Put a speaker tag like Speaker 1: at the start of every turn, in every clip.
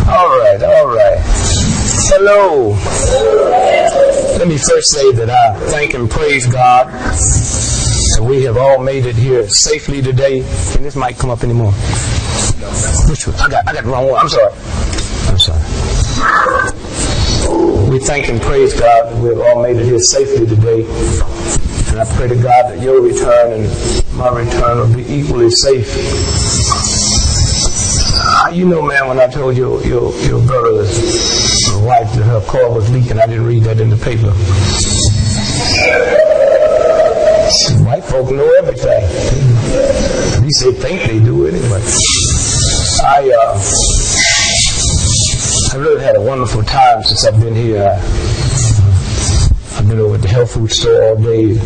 Speaker 1: All right. Hello. Let me first say that I thank and praise God that we have all made it here safely today. Can this mic come up anymore? Which one? I got the wrong one. I'm sorry. We thank and praise God that we have all made it here safely today. And I pray to God that your return and my return will be equally safe. You know, man, when I told your brother's wife that her car was leaking, I didn't read that in the paper. White folk know everything. At least they think they do anyway. I really had a wonderful time since I've been here. I've been over at the health food store all day.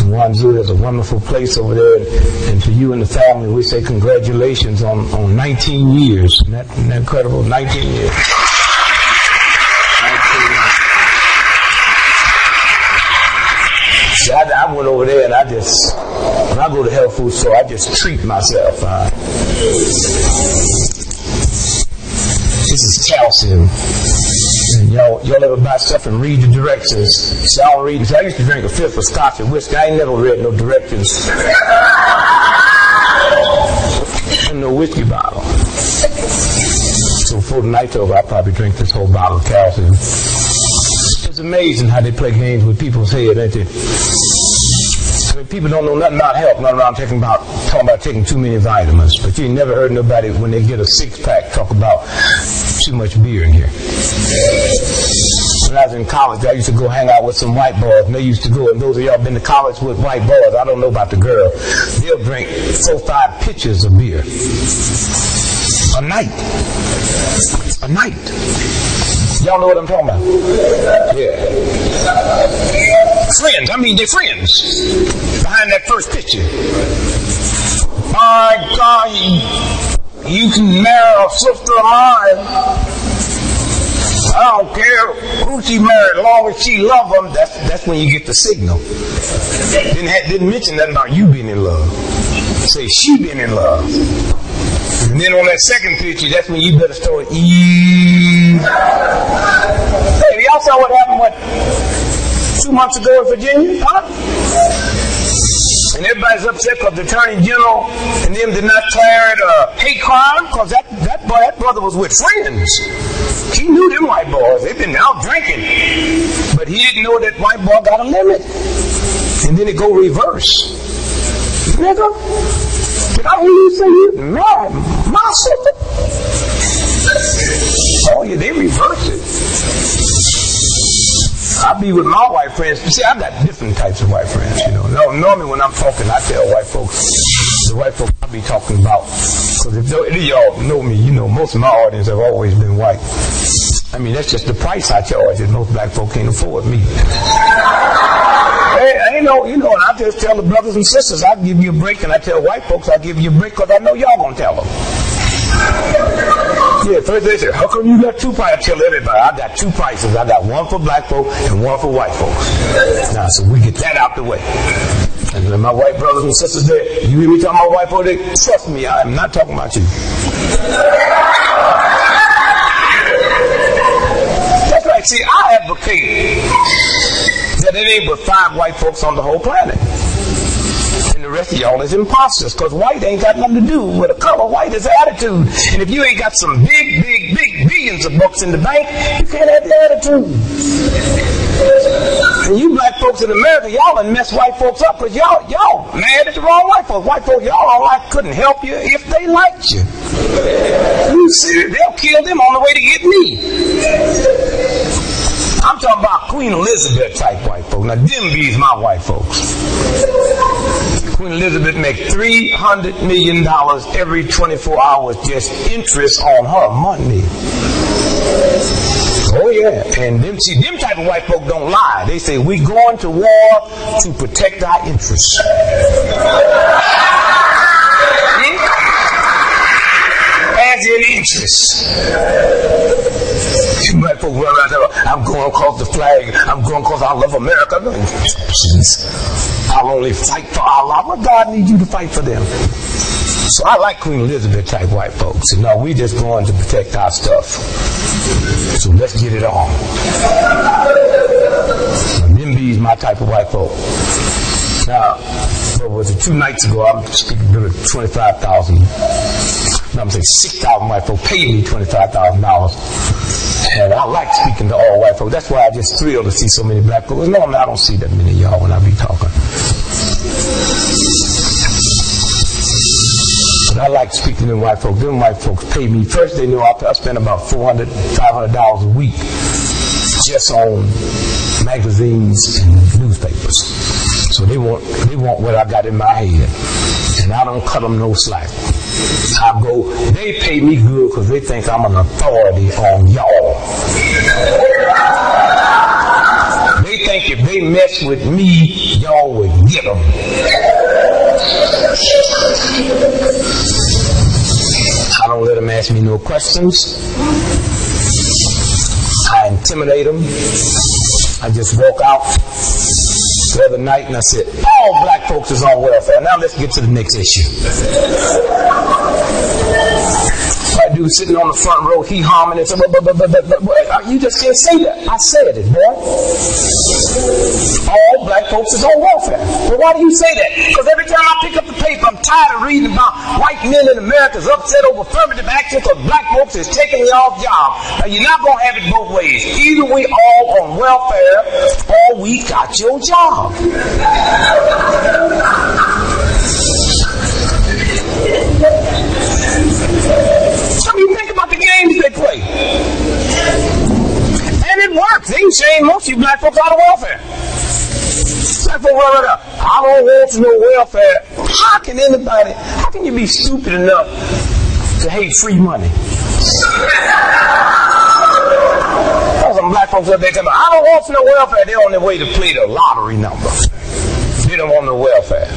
Speaker 1: Wanzhou, there's a wonderful place over there, and to you and the family, we say congratulations on 19 years. Isn't that incredible? 19 years. 19 years. See, I went over there, and when I go to the health food store, I just treat myself. This is calcium. And y'all ever buy stuff and read the directions? See, I don't read. I used to drink a fifth of scotch and whiskey. I ain't never read no directions. And no whiskey bottle. So before the night's over, I'll probably drink this whole bottle of calcium. It's amazing how they play games with people's head, ain't it? I mean, people don't know nothing about health, not around talking about taking too many vitamins. But you never heard nobody, when they get a six-pack, talk about too much beer in here. When I was in college, I used to go hang out with some white boys, and they used to go, and those of y'all been to college with white boys, I don't know about the girl, they'll drink 4-5 pitchers of beer. A night. A night. Y'all know what I'm talking about? Yeah. Friends, they're friends. Behind that first picture. My God, you can marry a sister of mine. I don't care who she married, as long as she loves them. That's when you get the signal. Didn't mention nothing about you being in love. Say she been in love. And then on that second picture, that's when you better start eating. Hey, y'all saw what happened 2 months ago in Virginia? Huh? And everybody's upset because the Attorney General and them did not declare it a hate crime because that brother was with friends. He knew them white boys. They've been out drinking. But he didn't know that white boy got a limit. And then it go reverse. Nigga, did I hear you say you married my sister? Oh yeah, they reverse it. I be with my white friends. See, I got different types of white friends, you know. Normally when I'm talking, I tell white folks, the white folks I be talking about, because if y'all know me, you know, most of my audience have always been white. I mean, that's just the price I charge, and most black folk can't afford me. Hey, and I just tell the brothers and sisters, I'll give you a break, and I tell white folks, I'll give you a break, because I know y'all gonna tell them. Yeah, first they say, how come you got two prices? I tell everybody, I got two prices. I got one for black folk and one for white folks. Now, so we get that out the way. And then my white brothers and sisters there, you hear me talking about white folks, trust me, I am not talking about you. That's right. See, I advocate that it ain't but 5 white folks on the whole planet. And the rest of y'all is imposters, because white ain't got nothing to do with a color. White is attitude. And if you ain't got some big billions of bucks in the bank, you can't have the attitude. And you black folks in America, y'all done mess white folks up, because y'all mad at the wrong white folks. White folks y'all couldn't help you if they liked you. You see, they'll kill them on the way to get me. I'm talking about Queen Elizabeth type white folks. Now, them be's my white folks. Queen Elizabeth make $300 million every 24 hours just interest on her money. Oh yeah, and them type of white folk don't lie. They say we going to war to protect our interests. As in interest. Black folk run around and say, I'm going across the flag. I'm going because I love America. Please. I'll only fight for Allah. What God needs you to fight for them? So I like Queen Elizabeth type white folks. And no, we just going to protect our stuff. So let's get it on. Them bees my type of white folk. Now, what was it, 2 nights ago, I'm speaking to 25,000. I'm saying 6,000 white folk paid me $25,000. And I like speaking to all white folk. That's why I just thrilled to see so many black folks. Normally I don't see that many of y'all when I be talking. But I like speaking to white folks. Them white folks pay me. First they knew I spend about $400, $500 a week just on magazines and newspapers. So they want what I got in my head. And I don't cut them no slack. They pay me good because they think I'm an authority on y'all. They think if they mess with me, y'all would get them. I don't let them ask me no questions. I intimidate them. I just walk out the other night and I said, all black folks is on welfare. Now let's get to the next issue. White dude sitting on the front row, he humming and said, but, you just can't say that. I said it, boy. All black folks is on welfare. Well, why do you say that? Because every time I pick up the paper, I'm tired of reading about white men in America is upset over affirmative action because black folks is taking y'all's job. Now, you're not going to have it both ways. Either we all on welfare or we got your job. I mean, think about the games they play. And it works. They can shame most of you black folks out of welfare. Black folks run up. I don't want no welfare. How can you be stupid enough to hate free money? Some black folks up there tell me, I don't want no welfare. They're on their way to play the lottery number. They don't want no welfare.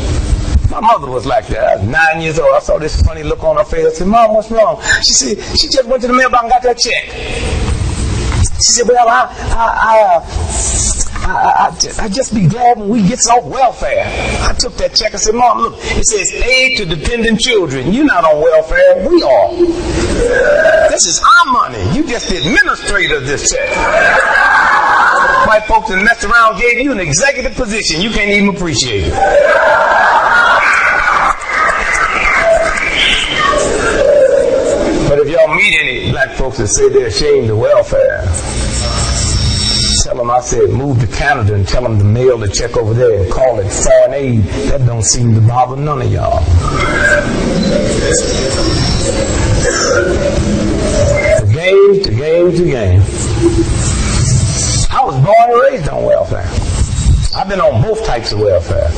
Speaker 1: My mother was like that. I was 9 years old. I saw this funny look on her face. I said, Mom, what's wrong? She said, she just went to the mailbox and got that check. She said, well, I just be glad when we get off welfare. I took that check and said, Mom, look, it says aid to dependent children. You're not on welfare. We are. This is our money. You just the administrator of this check. White folks that messed around gave you an executive position. You can't even appreciate it. But if y'all meet any black folks that say they're ashamed of welfare, tell them I said move to Canada and tell them to mail the check over there and call it foreign aid. That don't seem to bother none of y'all. The game. I was born and raised on welfare. I've been on both types of welfare.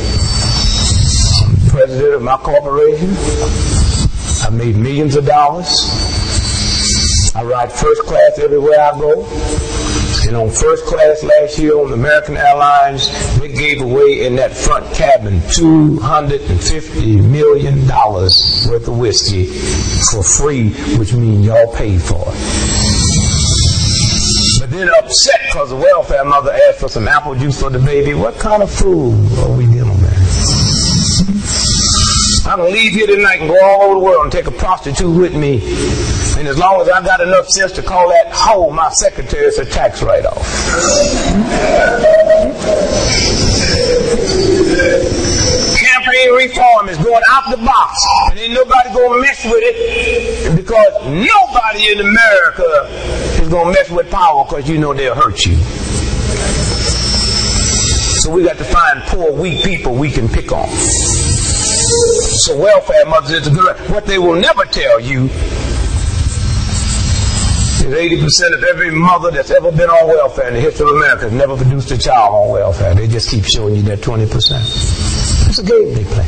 Speaker 1: I'm the president of my corporation. I made millions of dollars. I ride first class everywhere I go. And on first class last year on American Airlines, they gave away in that front cabin $250 million worth of whiskey for free, which means y'all paid for it. But then upset because the welfare mother asked for some apple juice for the baby. What kind of food are we dealing with? I can leave here tonight and go all over the world and take a prostitute with me. And as long as I got enough sense to call that hoe my secretary, it's a tax write-off. Campaign reform is going out the box. And ain't nobody going to mess with it because nobody in America is going to mess with power because you know they'll hurt you. So we got to find poor, weak people we can pick on. So welfare mothers is a good. What they will never tell you is 80% of every mother that's ever been on welfare in the history of America has never produced a child on welfare. They just keep showing you that 20%. It's a game they play.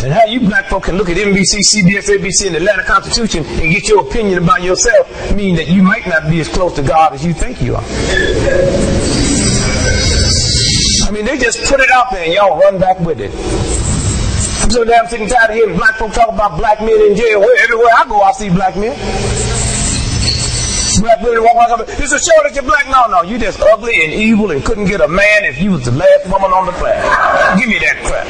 Speaker 1: And how you black folk can look at NBC, CBS, ABC, and the Atlanta Constitution and get your opinion about yourself mean that you might not be as close to God as you think you are. I mean, they just put it out there and y'all run back with it. I'm so damn sick and tired of hearing black folk talk about black men in jail. Everywhere I go, I see black men. Black men walk around, it's a show that you're black. No, you just ugly and evil and couldn't get a man if you was the last woman on the planet. Give me that crap.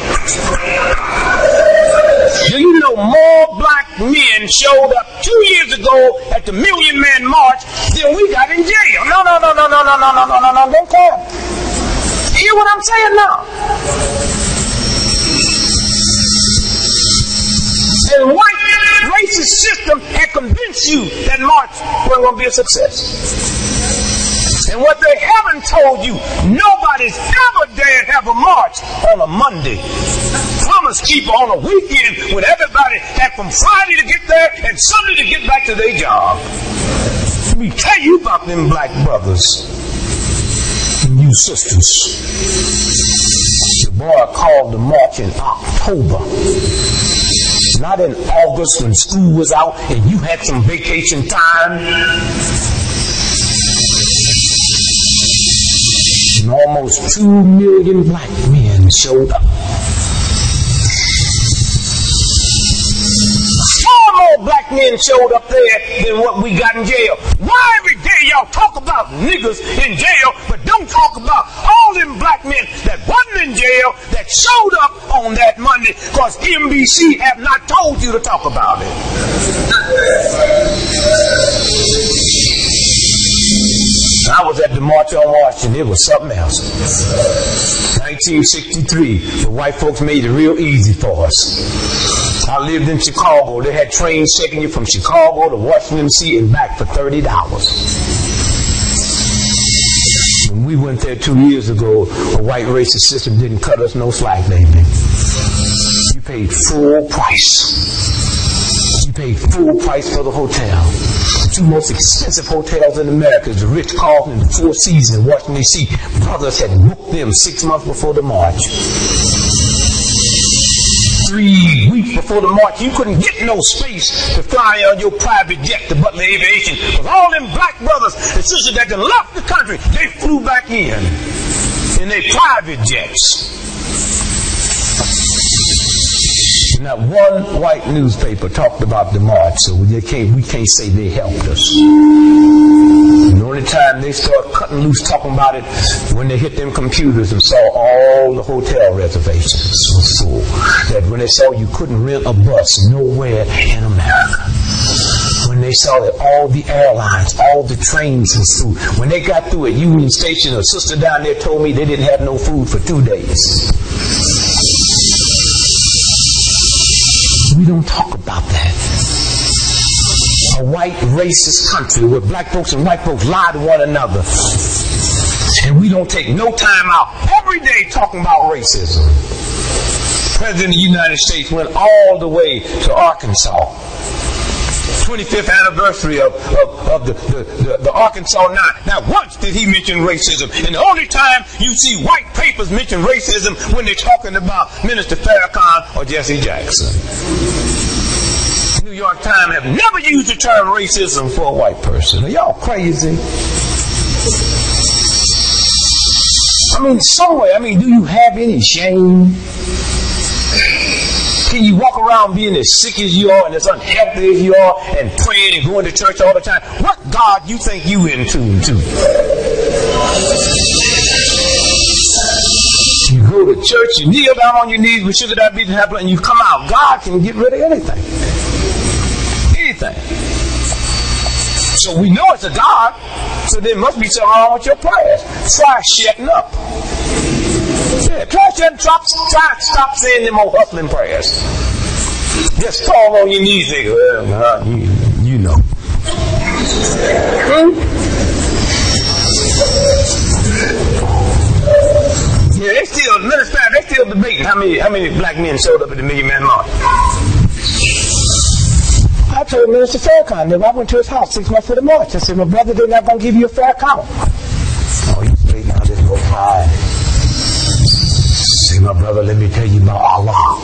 Speaker 1: Do you know more black men showed up 2 years ago at the Million Man March than we got in jail? No, don't call. Hear what I'm saying now? The white racist system had convinced you that march wasn't going to be a success. And what they haven't told you, nobody's ever dared have a march on a Monday. Promise keeper on a weekend when everybody had from Friday to get there and Sunday to get back to their job. Let me tell you about them black brothers and you sisters. The boy called the march in October. Not in August when school was out and you had some vacation time. And almost 2 million black men showed up. Far more black men showed up there than what we got in jail. Why every day y'all talk about niggas in jail, but don't talk about all them black men that wasn't in jail that showed up on that Monday because NBC have not told you to talk about it? I was at the March on Washington. It was something else. 1963, the white folks made it real easy for us. I lived in Chicago. They had trains taking you from Chicago to Washington, D.C. and back for $30. When we went there 2 years ago, a white racist system didn't cut us no slack, baby. You paid full price. You paid full price for the hotel. The two most expensive hotels in America is the Ritz-Carlton and the Four Seasons in Washington, D.C. Brothers had booked them 6 months before the march. 3 weeks before the march, you couldn't get no space to fly on your private jet to Butler Aviation. Because all them black brothers and sisters that done left the country, they flew back in their private jets. Not one white newspaper talked about the march, so we can't say they helped us. And the only time they start cutting loose talking about it when they hit them computers and saw all the hotel reservations were full. That when they saw you couldn't rent a bus nowhere in America. When they saw that all the airlines, all the trains was full. When they got through at Union Station, a sister down there told me they didn't have no food for 2 days. We don't talk about that. A white racist country where black folks and white folks lie to one another. And we don't take no time out every day talking about racism. The President of the United States went all the way to Arkansas. 25th anniversary of the Arkansas 9. Now, once did he mention racism. And the only time you see white papers mention racism when they're talking about Minister Farrakhan or Jesse Jackson. New York Times have never used the term racism for a white person. Are y'all crazy? Somewhere, do you have any shame? Can you walk around being as sick as you are and as unhealthy as you are and praying and going to church all the time? What God you think you in tune to? You go to church, you kneel down on your knees with sugar diabetes and and you come out. God can get rid of anything. Anything. So we know it's a God, so there must be something wrong with your prayers. Try shutting up. Yeah, try stop saying them old hustling prayers. Just fall on your knees and go, well, you know. Yeah, they still debating how many black men showed up at the Million Man March. I told Minister Farrakhan that I went to his house 6 months for the march. I said, my brother, they're not going to give you a fair count. Oh, you straight now, just go cry. Say, my brother, let me tell you about Allah.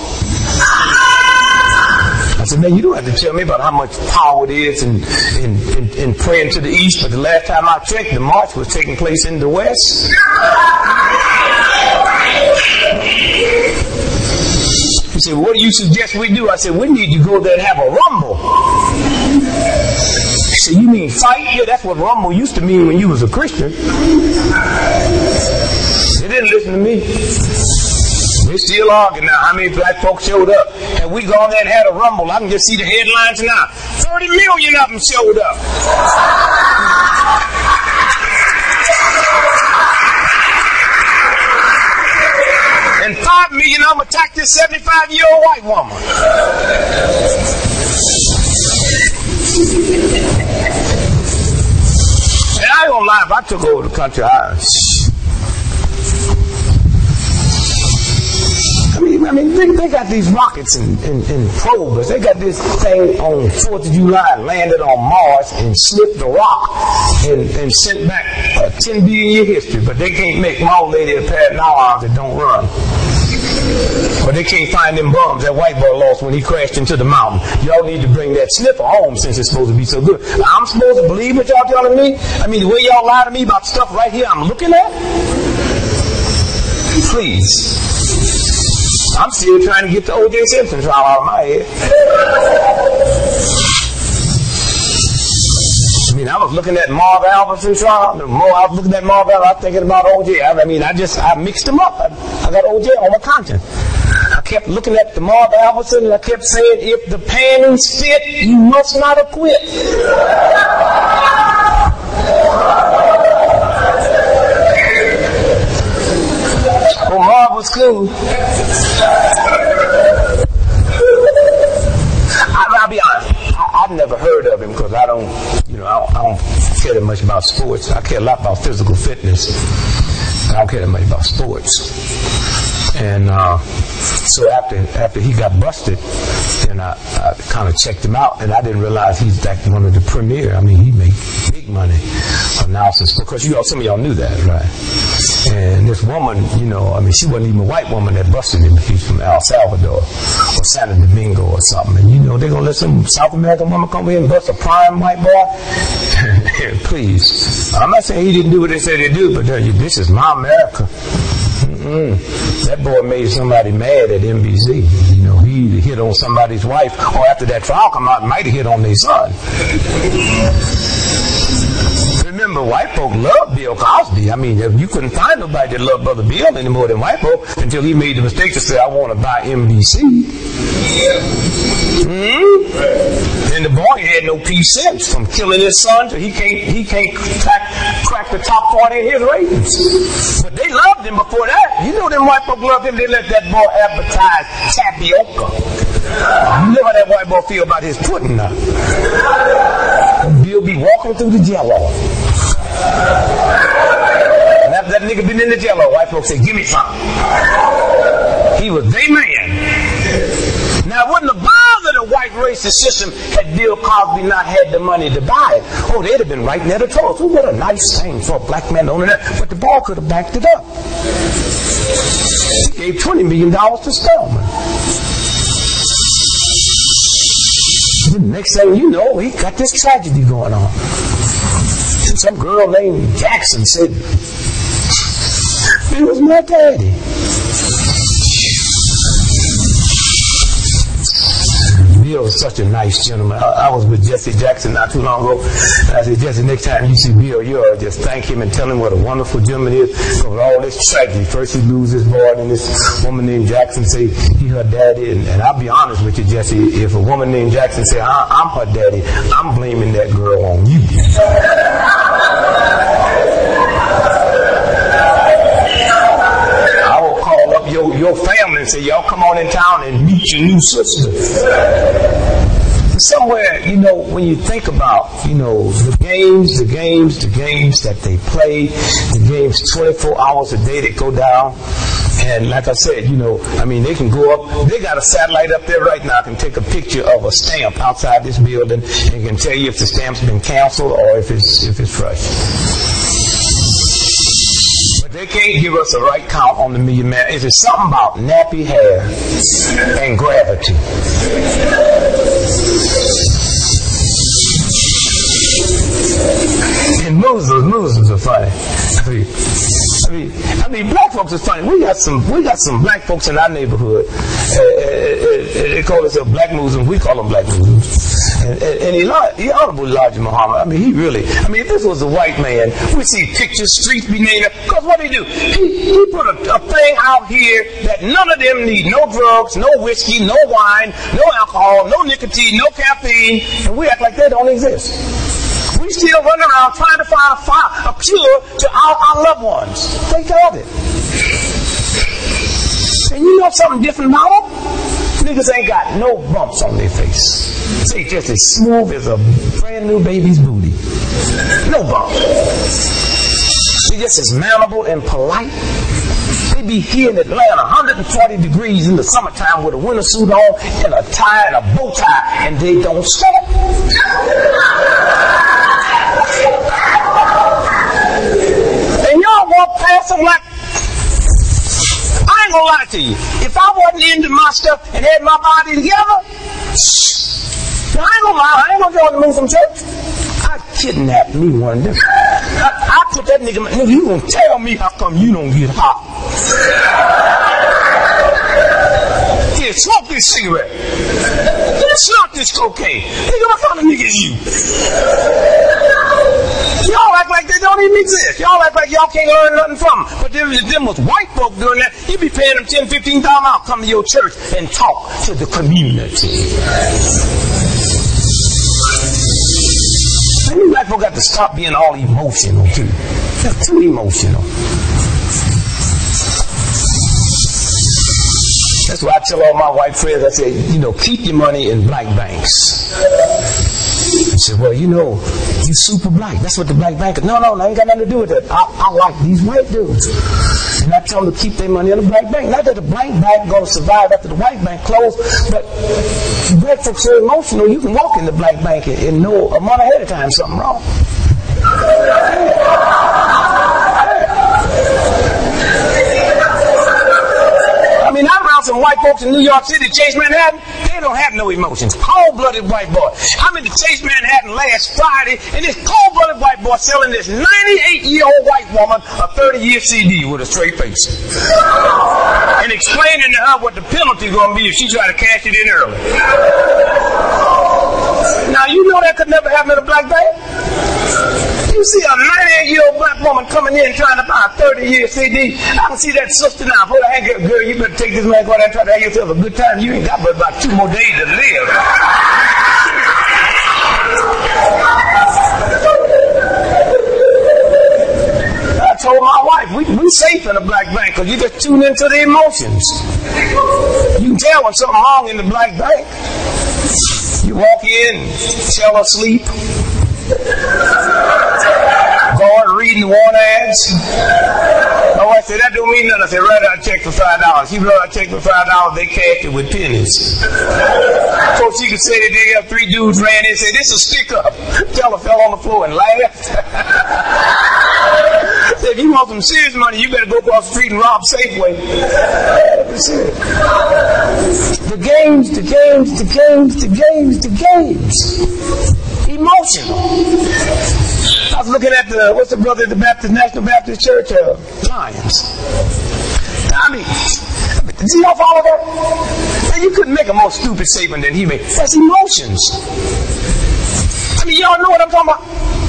Speaker 1: I said, man, you don't have to tell me about how much power it is in praying to the east, but the last time I checked, the march was taking place in the west. He said, what do you suggest we do? I said, we need to go there and have a rumble. He said, you mean fight? Yeah, that's what rumble used to mean when you was a Christian. They didn't listen to me. They still arguing now. How many black folks showed up? And we gone there and had a rumble. I can just see the headlines now. 30 million of them showed up. And 5 million of them attacked this 75-year-old white woman. And I ain't gonna lie, if I took over the country, I mean, they got these rockets and probers. They got this thing on 4th of July, landed on Mars and slipped the rock and sent back a 10 billion year history. But they can't make my old lady a pair of arms that don't run. But they can't find them bums that white boy lost when he crashed into the mountain. Y'all need to bring that sniffer home since it's supposed to be so good. I'm supposed to believe what y'all telling me? I mean, the way y'all lie to me about stuff right here I'm looking at? Please. I'm still trying to get the O.J. Simpson trial out of my head. I mean, I was looking at Marv Albertson trial. The more I was looking at Marv Albertson, I was thinking about O.J. I mixed them up. I got O.J. on my conscience. I kept looking at the Marv Albertson and I kept saying, if the panties fit, you must not acquit. Well, Marv was cool. I'll be honest. I've never heard of him because I don't care that much about sports. I care a lot about physical fitness. I don't care that much about sports. And so after he got busted, then I kind of checked him out, and I didn't realize he's like one of the premier. I mean, he made big money announcing sports. Because some of y'all knew that, right? And this woman, she wasn't even a white woman that busted him. She's from El Salvador or Santo Domingo or something. And they're gonna let some South American woman come in and bust a prime white boy? Please. I'm not saying he didn't do what they said he do, but this is my America. That boy made somebody mad at NBC. He hit on somebody's wife, or after that trial come out, might have hit on their son. Remember, white folk loved Bill Cosby. I mean, you couldn't find nobody that loved Brother Bill any more than white folk until he made the mistake to say, I want to buy NBC. And the boy had no peace since, from killing his son to he can't crack the top 40 in his ratings. But they loved him before that. Them white folk loved him. They let that boy advertise tapioca. You know how that white boy feel about his pudding now. Bill be walking through the Jello. And after that nigga been in the Jello, white folks say, give me some. He was their man. Now, it wouldn't have bothered the white racist system had Bill Cosby not had the money to buy it. Oh, they'd have been writing editorials. Oh, what a nice thing for a black man owning that. But the ball could have backed it up. He gave $20 million to Spelman. The next thing you know, he got this tragedy going on. Some girl named Jackson said, it was my daddy. Bill was such a nice gentleman. I was with Jesse Jackson not too long ago. I said, Jesse, next time you see Bill, you ought to just thank him and tell him what a wonderful gentleman he is. Because all this tragedy, first he loses his boy, and this woman named Jackson say he her daddy. And I'll be honest with you, Jesse, if a woman named Jackson say I'm her daddy, I'm blaming that girl on you. Your family and say, y'all come on in town and meet your new sister. Somewhere, when you think about, the games that they play, the games 24 hours a day that go down. And like I said, they can go up. They got a satellite up there right now. Can take a picture of a stamp outside this building and can tell you if the stamp's been canceled or if it's fresh. They can't give us a right count on the million man. If it's something about nappy hair and gravity. And Muslims are funny. I mean, black folks is funny. We got some black folks in our neighborhood. They call us black Muslims. We call them black Muslims. And he honorable Elijah Muhammad. I mean, if this was a white man, we'd see pictures, streets be named. Because what did he do? He put a thing out here that none of them need. No drugs, no whiskey, no wine, no alcohol, no nicotine, no caffeine. And we act like they don't exist. We still run around trying to find a cure to our loved ones. Take care of it. And you know something different about them? Niggas ain't got no bumps on their face. They just as smooth as a brand new baby's booty. No bump. They just as mannerable and polite. They be here in Atlanta, 140 degrees in the summertime with a winter suit on and a tie and a bow tie, and they don't sweat. And y'all walk past them like, I ain't gonna lie to you. If I wasn't into my stuff and had my body together, I ain't gonna lie, I ain't gonna join the Muslim church. I kidnapped me one day. I put that nigga, you gonna tell me how come you don't get hot? Here, smoke this cigarette. Smoke this cocaine. Nigga, what kind of nigga is you? Y'all act like they don't even exist. Y'all act like y'all can't learn nothing from them. But if them was white folk doing that, you'd be paying them $10,000, $15,000 out, come to your church and talk to the community. And you black folk got to stop being all emotional too. They're too emotional. That's why I tell all my white friends, I say, keep your money in black banks. I said, well, you super black. That's what the black bank is. No, I ain't got nothing to do with that. I like these white dudes. And I tell them to keep their money in the black bank. Not that the black bank going to survive after the white bank closed, but black folks are emotional. You can walk in the black bank and know a month ahead of time something wrong. I mean, I'm around some white folks in New York City, Chase Manhattan. They don't have no emotions. Cold-blooded white boy. I'm in the Chase Manhattan last Friday, and this cold-blooded white boy selling this 98-year-old white woman a 30-year CD with a straight face. And explaining to her what the penalty going to be if she try to cash it in early. Now, you know that could never happen in a black bank? You see a 98-year-old black woman coming in trying to buy a 30-year CD. I can see that sister now. Put her hand, girl, you better take this money, go out there and try to have yourself a good time. You ain't got but about 2 more days to live. I told my wife, we safe in a black bank because you just tune into the emotions. You can tell when something wrong in the black bank. You walk in, tell her sleep. Going reading the warrant ads. My wife said, that don't mean nothing. I said, write out a check for $5. She wrote out a check for $5, they cashed it with pennies. So she could say that they got 3 dudes ran in and said, this is a stick up. Tell her fell on the floor and laughed. Said, if you want some serious money, you better go across the street and rob Safeway. That's it. The games. Emotional. I was looking at what's the brother at the National Baptist Church? Lions. I mean, did you know all of that? And you couldn't make a more stupid statement than he made. That's emotions. I mean, y'all know what I'm talking about?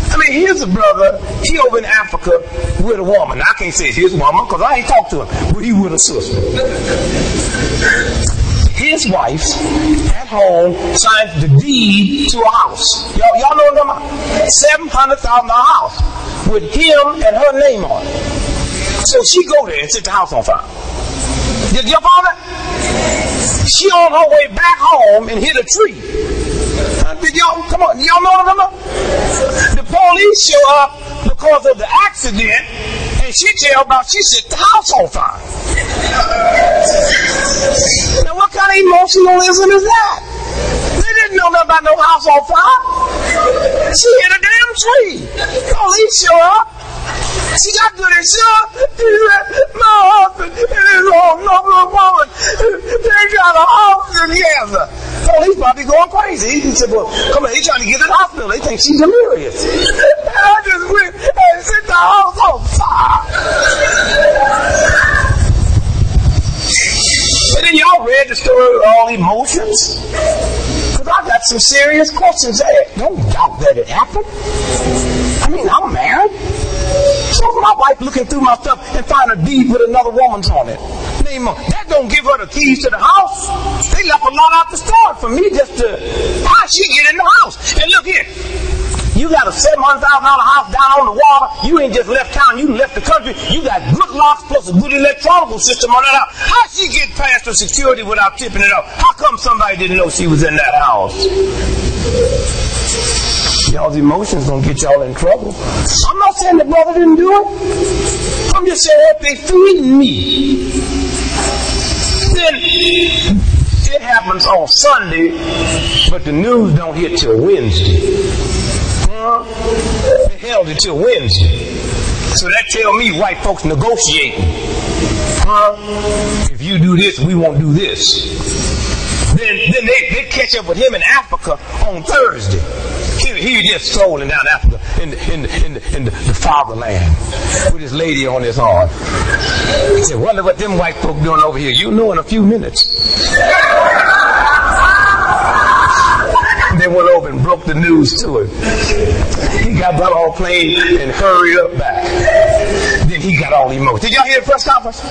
Speaker 1: I mean, here's a brother, he over in Africa with a woman. Now, I can't say it's his woman because I ain't talked to him, but he with a sister. His wife at home signed the deed to a house. Y'all know what I'm talking about? $700,000 house with him and her name on it. So she go there and set the house on fire. Did y'all follow that? She on her way back home and hit a tree. Did y'all come on? Y'all know what I'm talking about? The police show up because of the accident, and she tell about she set the house on fire. Now what kind of emotionalism is that? They didn't know nothing about no house on fire. She hit a damn tree. Police show up. She got to the show. She said, my husband and his old woman, they got a house together. Police probably going crazy. He said, well, come on, he's trying to get to the hospital. They think she's delirious. And I just went and set the house on fire. read the story with all emotions? Because I got some serious questions to ask. Don't doubt that it happened. I mean, I'm married. So my wife looking through my stuff and find a deed with another woman's on it. That don't give her the keys to the house. They left a lot out the start for me just to, how she get in the house? And look here. You got a $700,000 house down on the water. You ain't just left town. You left the country. You got good locks plus a good electronic system on that house. How she get past the security without tipping it up? How come somebody didn't know she was in that house? Y'all's emotions gonna get y'all in trouble. I'm not saying the brother didn't do it. I'm just saying that they feeding me. Then it happens on Sunday, but the news don't hit till Wednesday. They held it till Wednesday. So that tell me white folks negotiating. If you do this, we won't do this. Then they catch up with him in Africa on Thursday. He just strolling down Africa in the fatherland with his lady on his arm. He said, wonder what them white folk doing over here. You'll know in a few minutes. They went over and broke the news to him. He got back on a plane and hurried up back. Then he got all emotional. Did y'all hear the press conference?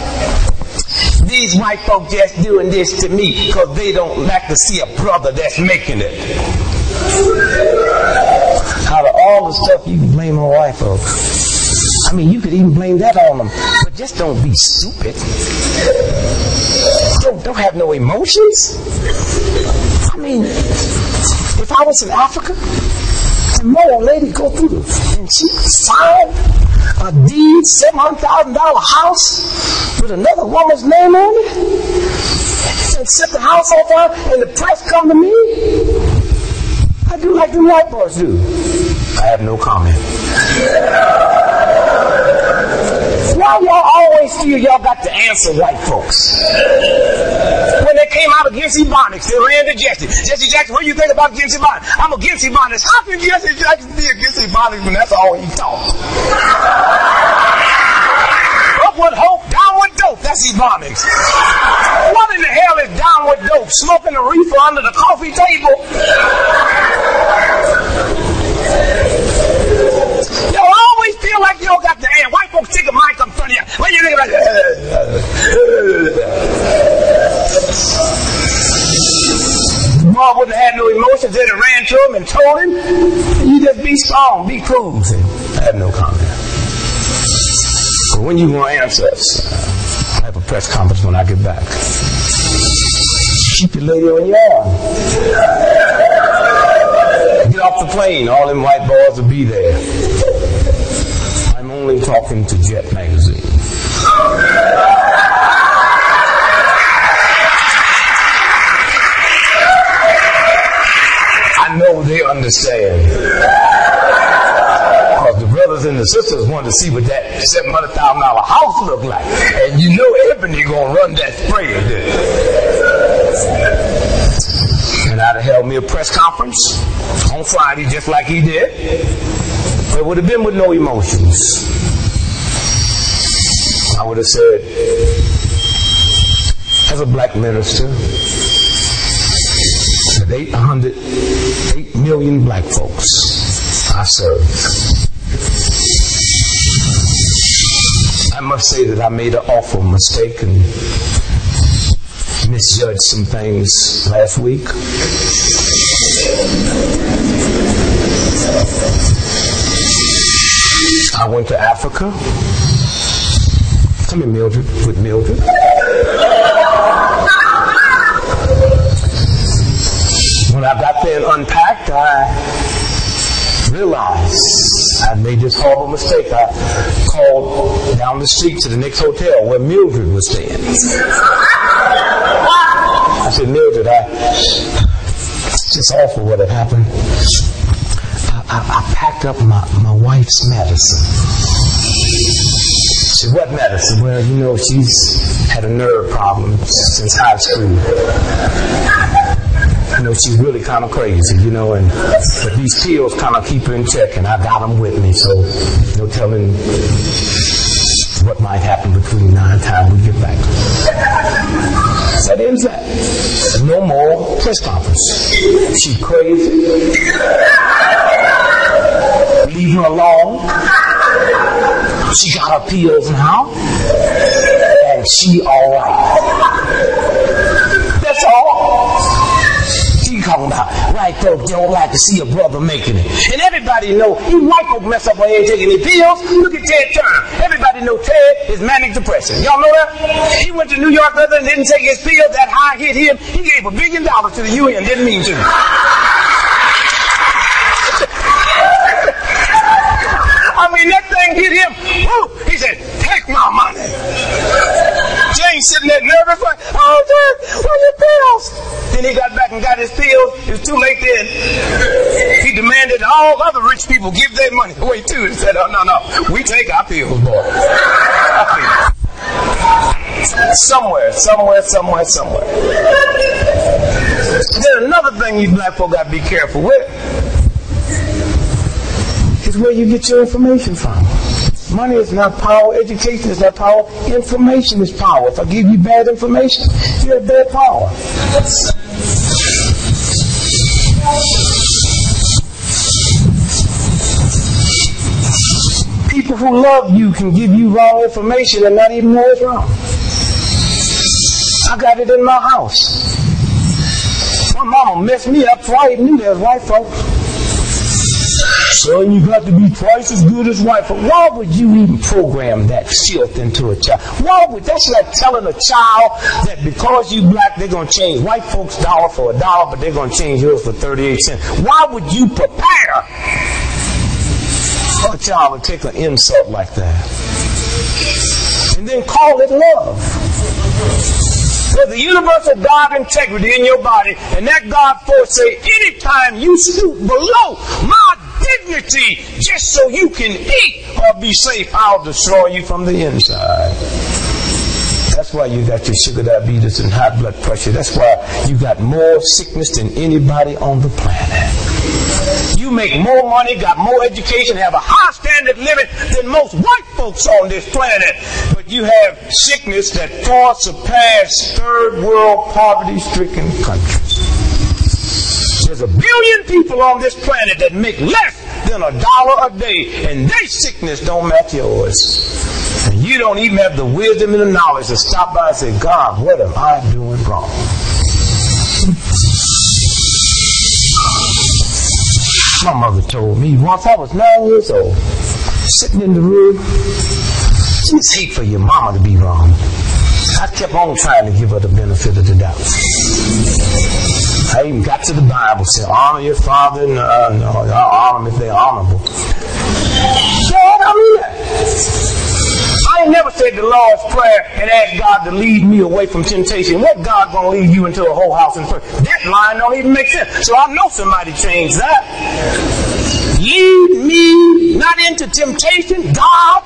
Speaker 1: These white folk just doing this to me because they don't like to see a brother that's making it. Out of all the stuff you can blame on white folks, I mean, you could even blame that on them, but just don't be stupid. Don't have no emotions. I mean, if I was in Africa, and my old lady go through and she signed a deed, $700,000 house with another woman's name on it, and set the house on fire, and the press come to me, I do like the white boys do. I have no comment. Why y'all always feel y'all got to answer white folks? When they came out against Ebonics, they ran to Jesse. Jesse Jackson, what do you think about against Ebonics? I'm against Ebonics. How can Jesse Jackson be against Ebonics when that's all he taught? Upward hope, downward dope. That's Ebonics. What in the hell is downward dope? Smoking a reefer under the coffee table? Y'all always feel like y'all got the hand. White folks take a mic up in front of you. What do you think about that? Mom wouldn't have had no emotions. They'd have ran to him and told him, you just be strong, be cool. I have no comment. But when you want to answer us, I have a press conference when I get back. Keep your lady on your arm. Get off the plane. All them white boys will be there. I'm only talking to Jet Magazine. I know they understand. Because the brothers and the sisters wanted to see what that $700,000 house looked like. And you know Ebony gonna run that spray of this. And I'd have held me a press conference on Friday just like he did. But it would have been with no emotions. I would have said, as a black minister, with 8 million black folks I serve, I must say that I made an awful mistake and misjudged some things last week. I went to Africa. Come here, Mildred, with Mildred. When I got there and unpacked, I realized I made this horrible mistake. I called down the street to the next hotel where Mildred was staying. I said, Mildred, it's just awful what had happened. I packed up my wife's medicine. She said, what medicine? Well, you know, she's had a nerve problem since high school. You know, she's really kind of crazy, you know, but these pills kind of keep her in check, and I got them with me, so no telling what might happen between now and time we get back. That ends that. No more press conference. She crazy. Leave her alone. She got her pills now. And she all right. That's all. She talking about white folks don't like to see a brother making it. And everybody know, even white folks mess up when they ain't taking their pills. Look at Ted Turner. Everybody know Ted is manic depression. Y'all know that? He went to New York and didn't take his pills. That high hit him. He gave $1 billion to the UN. Didn't mean to. I mean, that thing hit him. Woo, he said, take my money. Jane sitting there nervous like, oh, Dad, where's your pills? Then he got back and got his pills. It was too late then. He demanded all other rich people give their money away too. He said, oh, no, we take our pills, boy. Somewhere. There's another thing you black folk got to be careful with. Is where you get your information from. Money is not power. Education is not power. Information is power. If I give you bad information, you have bad power. People who love you can give you wrong information and not even know it's wrong. I got it in my house. My mama messed me up before I even knew there was white folks. Son, you got to be twice as good as white folks. Why would you even program that filth into a child? That's like telling a child that because you black, they're going to change white folks' dollar for $1, but they're going to change yours for 38 cents. Why would you prepare a child to take an insult like that? And then call it love. There's a universal God integrity in your body, and that God force say, anytime you stoop below my dignity just so you can eat or be safe, I'll destroy you from the inside. That's why you got your sugar diabetes and high blood pressure. That's why you got more sickness than anybody on the planet. You make more money, got more education, have a high standard of living than most white folks on this planet. But you have sickness that far surpass third world poverty-stricken countries. There's 1 billion people on this planet that make less than $1 a day, and their sickness don't match yours. And you don't even have the wisdom and the knowledge to stop by and say, God, what am I doing wrong? My mother told me once I was 9 years old, sitting in the room, it's hate for your mama to be wrong. I kept on trying to give her the benefit of the doubt. I even got to the Bible, said, honor your father and honor them if they're honorable. God, I mean that. I ain't never said the Lord's Prayer and asked God to lead me away from temptation. What God gonna lead you into a whole house in prayer? That line don't even make sense. So I know somebody changed that. Lead me not into temptation. God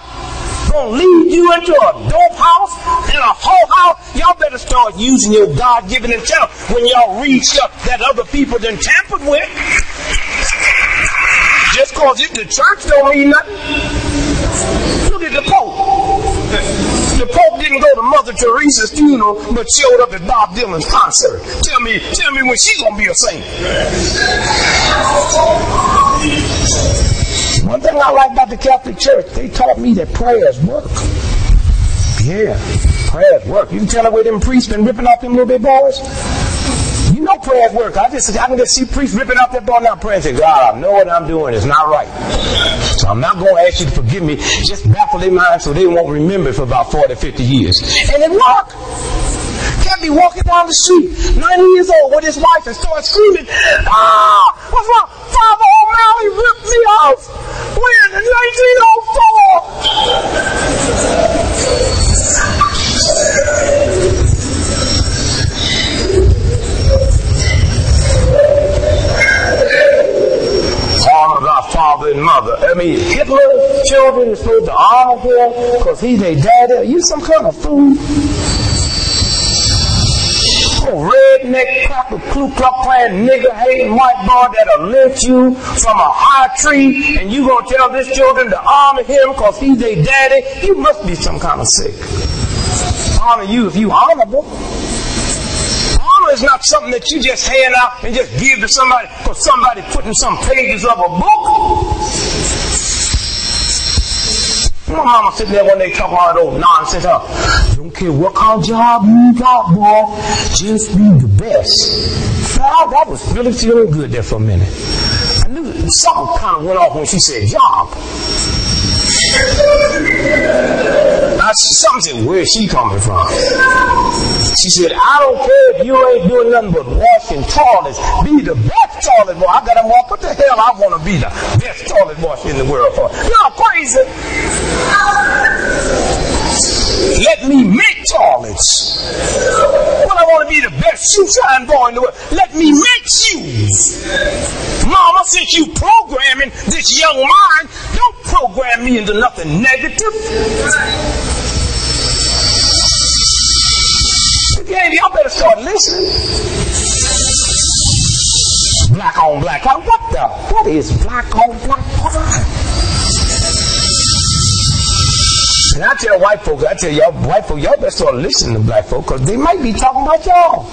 Speaker 1: gonna lead you into a dope house and a whole house. Y'all better start using your God-given intelligence when y'all read stuff that other people done tampered with. Just cause the church don't mean nothing. Look at the Pope. The Pope didn't go to Mother Teresa's funeral, but showed up at Bob Dylan's concert. Tell me when she's gonna be a saint. One thing I like about the Catholic Church, they taught me that prayers work. Yeah, prayers work. You can tell the way them priests been ripping off them little bit boys. You know prayers work. I can just see priests ripping off that ball now praying and say, God, I know what I'm doing is not right. So I'm not going to ask you to forgive me. Just baffle their mind so they won't remember it for about 40, 50 years. And it worked. Can't be walking down the street, 90 years old, with his wife and start screaming, what's wrong? Father O'Malley ripped me off when in 1904. Honor thy father and mother. I mean, Hitler's children are supposed to honor him because he's their daddy. Are you some kind of fool? Redneck, cracker, Ku Klux Klan, nigger hating white boy that'll lynch you from a high tree, and you gonna tell this children to honor him because he's their daddy? You must be some kind of sick. Honor you if you honorable. Money is not something that you just hand out and just give to somebody because somebody putting some pages of a book. My mama sitting there one day talking all that old nonsense. Don't care what kind of job you got, boy. Just be the best. Well, that was really feeling good there for a minute. I knew something kind of went off when she said job. Something said, where's she coming from? She said, I don't care if you ain't doing nothing but washing toilets. Be the best toilet boy. I got to walk. What the hell I want to be the best toilet washer in the world for? Y'all crazy. Let me make toilets. Well, I want to be the best shoe-shine boy in the world. Let me make shoes. Mama, since you programming this young mind, don't program me into nothing negative. Yeah, y'all better start listening. Black on black crime. What is black on black crime? And I tell white folks, I tell y'all, white folks, y'all better start listening to black folks because they might be talking about y'all.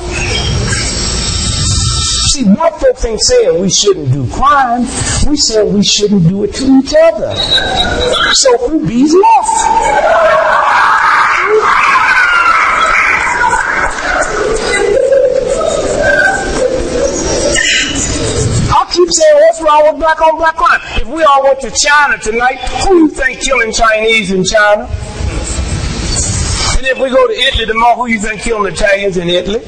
Speaker 1: See, black folks ain't saying we shouldn't do crime. We said we shouldn't do it to each other. So who bees left? Keep saying, what's wrong with black on black crime? If we all went to China tonight, who do you think killing Chinese in China? And if we go to Italy tomorrow, who do you think killing Italians in Italy?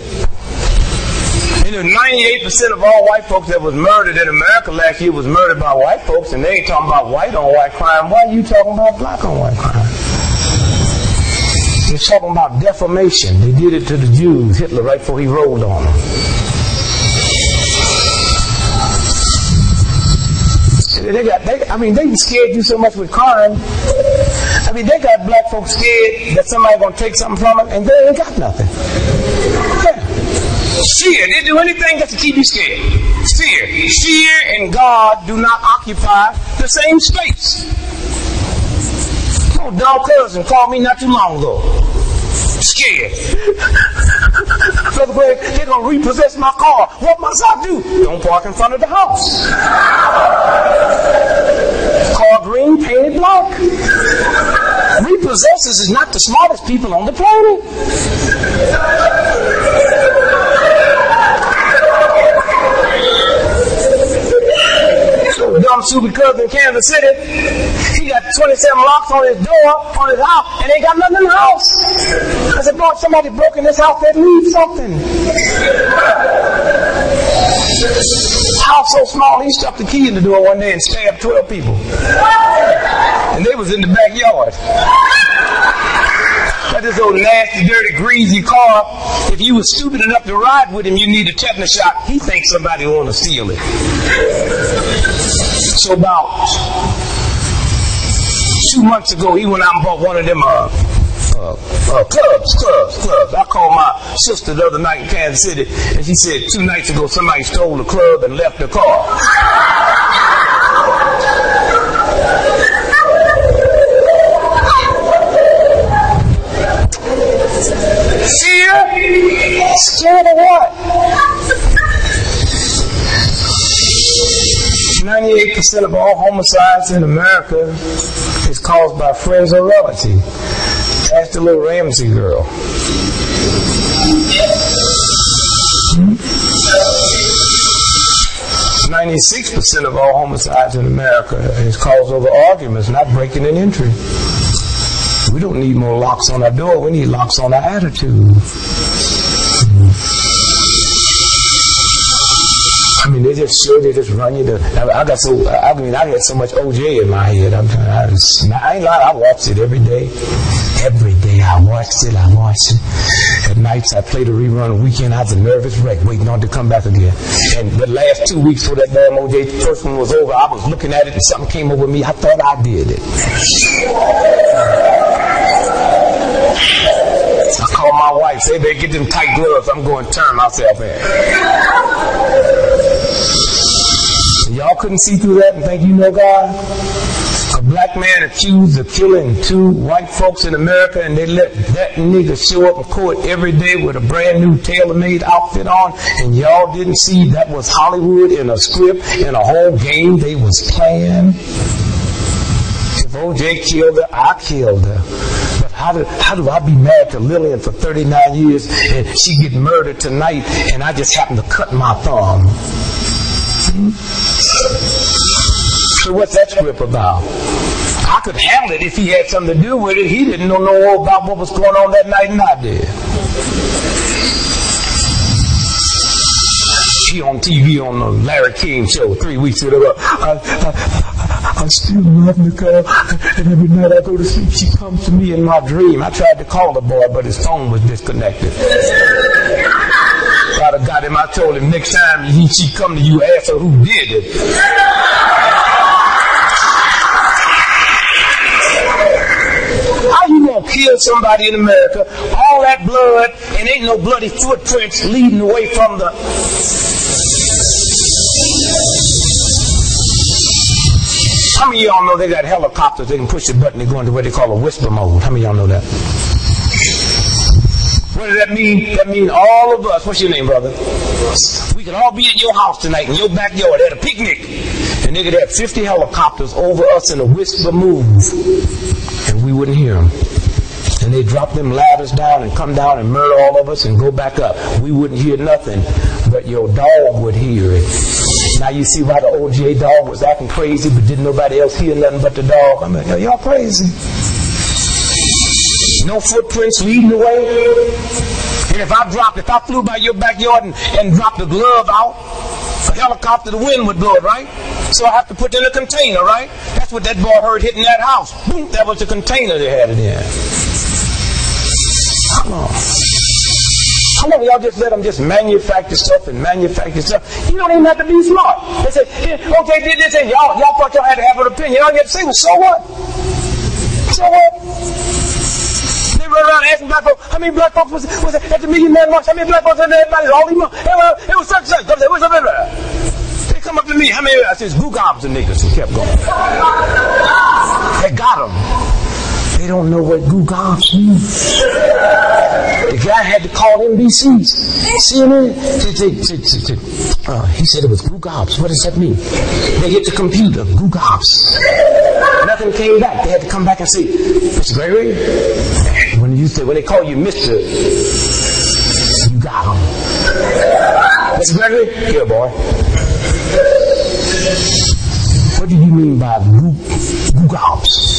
Speaker 1: And if 98% of all white folks that was murdered in America last year was murdered by white folks, and they ain't talking about white on white crime, why are you talking about black on white crime? They're talking about defamation. They did it to the Jews, Hitler, right before he rolled on them. They scared you so much with crime. I mean, they got black folks scared that somebody's going to take something from them, and they ain't got nothing. Yeah. Fear. They do anything just to keep you scared. Fear. Fear and God do not occupy the same space. Oh, dumb cousin called me not too long ago. Scared. Brother Greg, they're going to repossess my car. What must I do? Don't park in front of the house. Car green, painted black. Repossessors is not the smartest people on the planet. Dumb stupid cousin in Kansas City, he got 27 locks on his door, on his house, and ain't got nothing in the house. I said, boy, somebody broke in this house, they'd leave something. House so small, he stuffed the key in the door one day and stabbed 12 people. And they was in the backyard. That's this old nasty, dirty, greasy car. If you was stupid enough to ride with him, you need a tetanus shot. He thinks somebody want to steal it. So about 2 months ago, he went out and bought one of them clubs. I called my sister the other night in Kansas City, and she said 2 nights ago somebody stole the club and left the car. Fear? Scared of what? 98% of all homicides in America is caused by friends or relatives. Ask the little Ramsey girl. 96% of all homicides in America is caused over arguments, not breaking and entry. We don't need more locks on our door. We need locks on our attitude. I mean, they just run you to. I had so much OJ in my head. I ain't lying. I watched it every day. Every day I watched it. At nights I played a rerun. On weekend I was a nervous wreck, waiting on it to come back again. And the last 2 weeks before that damn OJ first one was over, I was looking at it and something came over me. I thought I did it. I called my wife, say, baby, get them tight gloves. I'm going to turn myself in. Y'all couldn't see through that and think you know God? black man accused of killing 2 white folks in America, and they let that nigga show up in court every day with a brand new tailor-made outfit on, and y'all didn't see that was Hollywood in a script and a whole game they was playing? If O.J. killed her, I killed her. But how do I be married to Lillian for 39 years and she get murdered tonight and I just happen to cut my thumb? So what's that script about? I could handle it if he had something to do with it. He didn't know no about what was going on that night, and I did. She on TV on the Larry King show 3 weeks ago. I still love Nicole, and every night I go to sleep, she comes to me in my dream. I tried to call the boy, but his phone was disconnected. So I got him. I told him next time she come to you, ask her who did it. How you gonna kill somebody in America? All that blood, and ain't no bloody footprints leading away from the. How many of y'all know they got helicopters? They can push the button. They go into what they call a whisper mode. How many of y'all know that? What does that mean? That means all of us. What's your name, brother? We could all be at your house tonight in your backyard at a picnic, and they could have 50 helicopters over us in a whisper move, and we wouldn't hear them. And they drop them ladders down and come down and murder all of us and go back up. We wouldn't hear nothing, but your dog would hear it. Now you see why the OJ dog was acting crazy, but didn't nobody else hear nothing but the dog. I mean, y'all crazy. No footprints leading the way. And if I flew by your backyard and dropped the glove out, a helicopter, the wind would blow it, right? So I have to put it in a container, right? That's what that boy heard hitting that house. Boom, that was the container they had it in. How long? How long y'all just let them just manufacture stuff and manufacture stuff? You don't even have to be smart. They say, okay, did this, and y'all thought y'all had to have an opinion. All you have to say, well, so what? So what? They run around asking black folks, how many black folks was at the Million Man March? How many black folks had everybody? All these months. It was such and such. What's up there? They come up to me. How many? I said, goo gobs and niggas, and kept going. They got them. They don't know what goo gobs means. The guy had to call NBC, CNN. He said it was goo gobs. What does that mean? They hit the computer, goo gobs. Nothing came back. They had to come back and say, Mr. Gregory, when they call you Mr., you got him. Mr. Gregory, here, boy. What do you mean by goo gobs?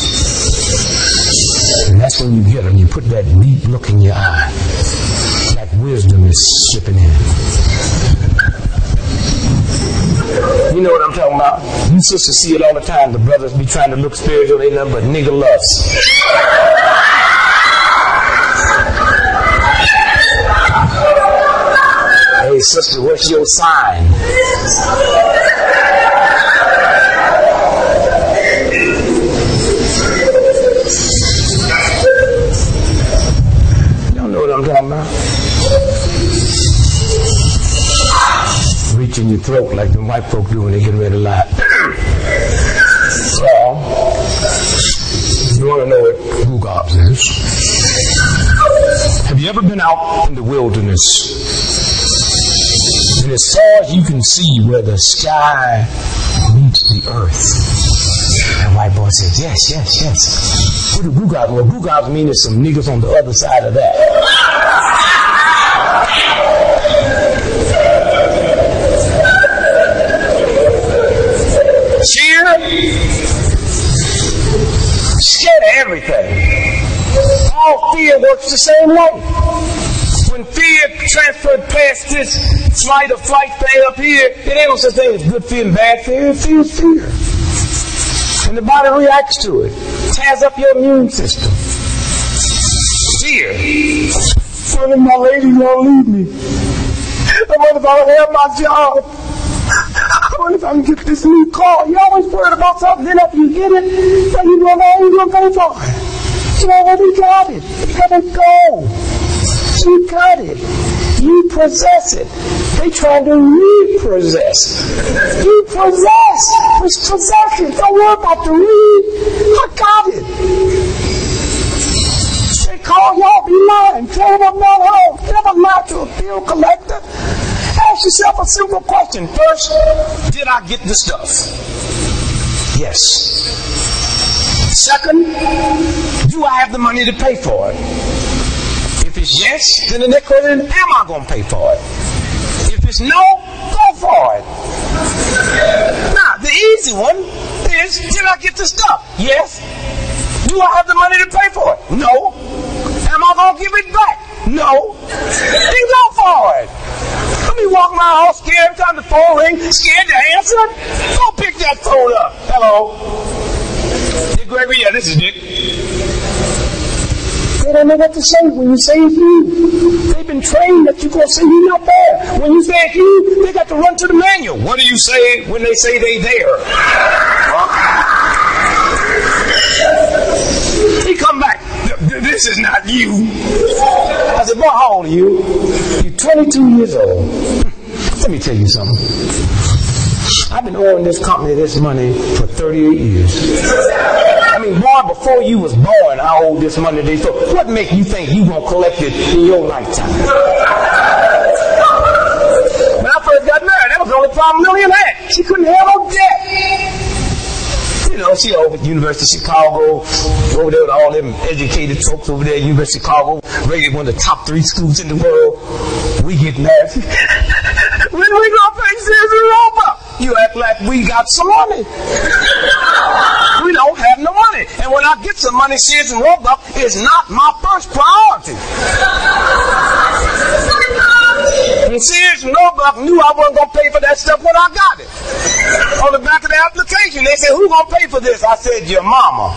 Speaker 1: And that's when you get them. You put that deep look in your eye. That wisdom is slipping in. You know what I'm talking about? You sisters see it all the time. The brothers be trying to look spiritual. They nothing but nigga lust. Hey, sister, what's your sign? I'm talking about. Reach in your throat like the white folk do when they get ready to lie. Well, you want to know what goo gobs is? Have you ever been out in the wilderness and as far as you can see where the sky meets the earth? And white boy said, yes. What do goo gobs? Well, goo gobs mean there's some niggas on the other side of that. Fear, scared of everything. All fear works the same way. When fear transferred past this flight or flight thing up here, it ain't no such thing as good fear and bad fear. Fear is fear. And the body reacts to it. Tears up your immune system. Fear. What if my lady gonna leave me? What if I don't have my job? What if I can get this new car? You always worried about something, then after you get it, then you don't know how you're gonna pay for it. You already got it. You gotta go. You got it. You possess it. They trying to repossess. You possess. It's possession. Don't worry about the read. I got it. They call y'all be lying. Tell them I'm not home. Never lie to a bill collector. Ask yourself a simple question. First, did I get the stuff? Yes. Second, do I have the money to pay for it? If it's yes, then the next question, am I going to pay for it? If it's no, go for it. Now, the easy one is, did I get the stuff? Yes. Do I have the money to pay for it? No. Am I going to give it back? No. Then go for it. Let me walk my house scared every time the phone rings, scared to answer. Go pick that phone up. Hello. D.Gregory, yeah, this is Dick. They don't know what to say when you say it's you. They've been trained that you're going to say you're not there. When you say it's you, they got to run to the manual. What do you say when they say they there? He come back. This is not you. I said, boy, how old are you? You're 22 years old. Let me tell you something. I've been owing this company this money for 38 years. I mean, boy, before you was born, I owed this money to these folks. What make you think you gonna collect it in your lifetime? When I first got married, that was the only problem Lillian had. She couldn't handle debt. You know, she over at University of Chicago, over there with all them educated folks over there at University of Chicago, rated one of the top 3 schools in the world. We get mad. When we gonna pay Sears and Roebuck? You act like we got some money. We don't have no money. And when I get some money, Sears and Roebuck is not my first priority. And Sears and Roebuck knew I wasn't going to pay for that stuff when I got it. On the back of the application, they said, who's going to pay for this? I said, your mama.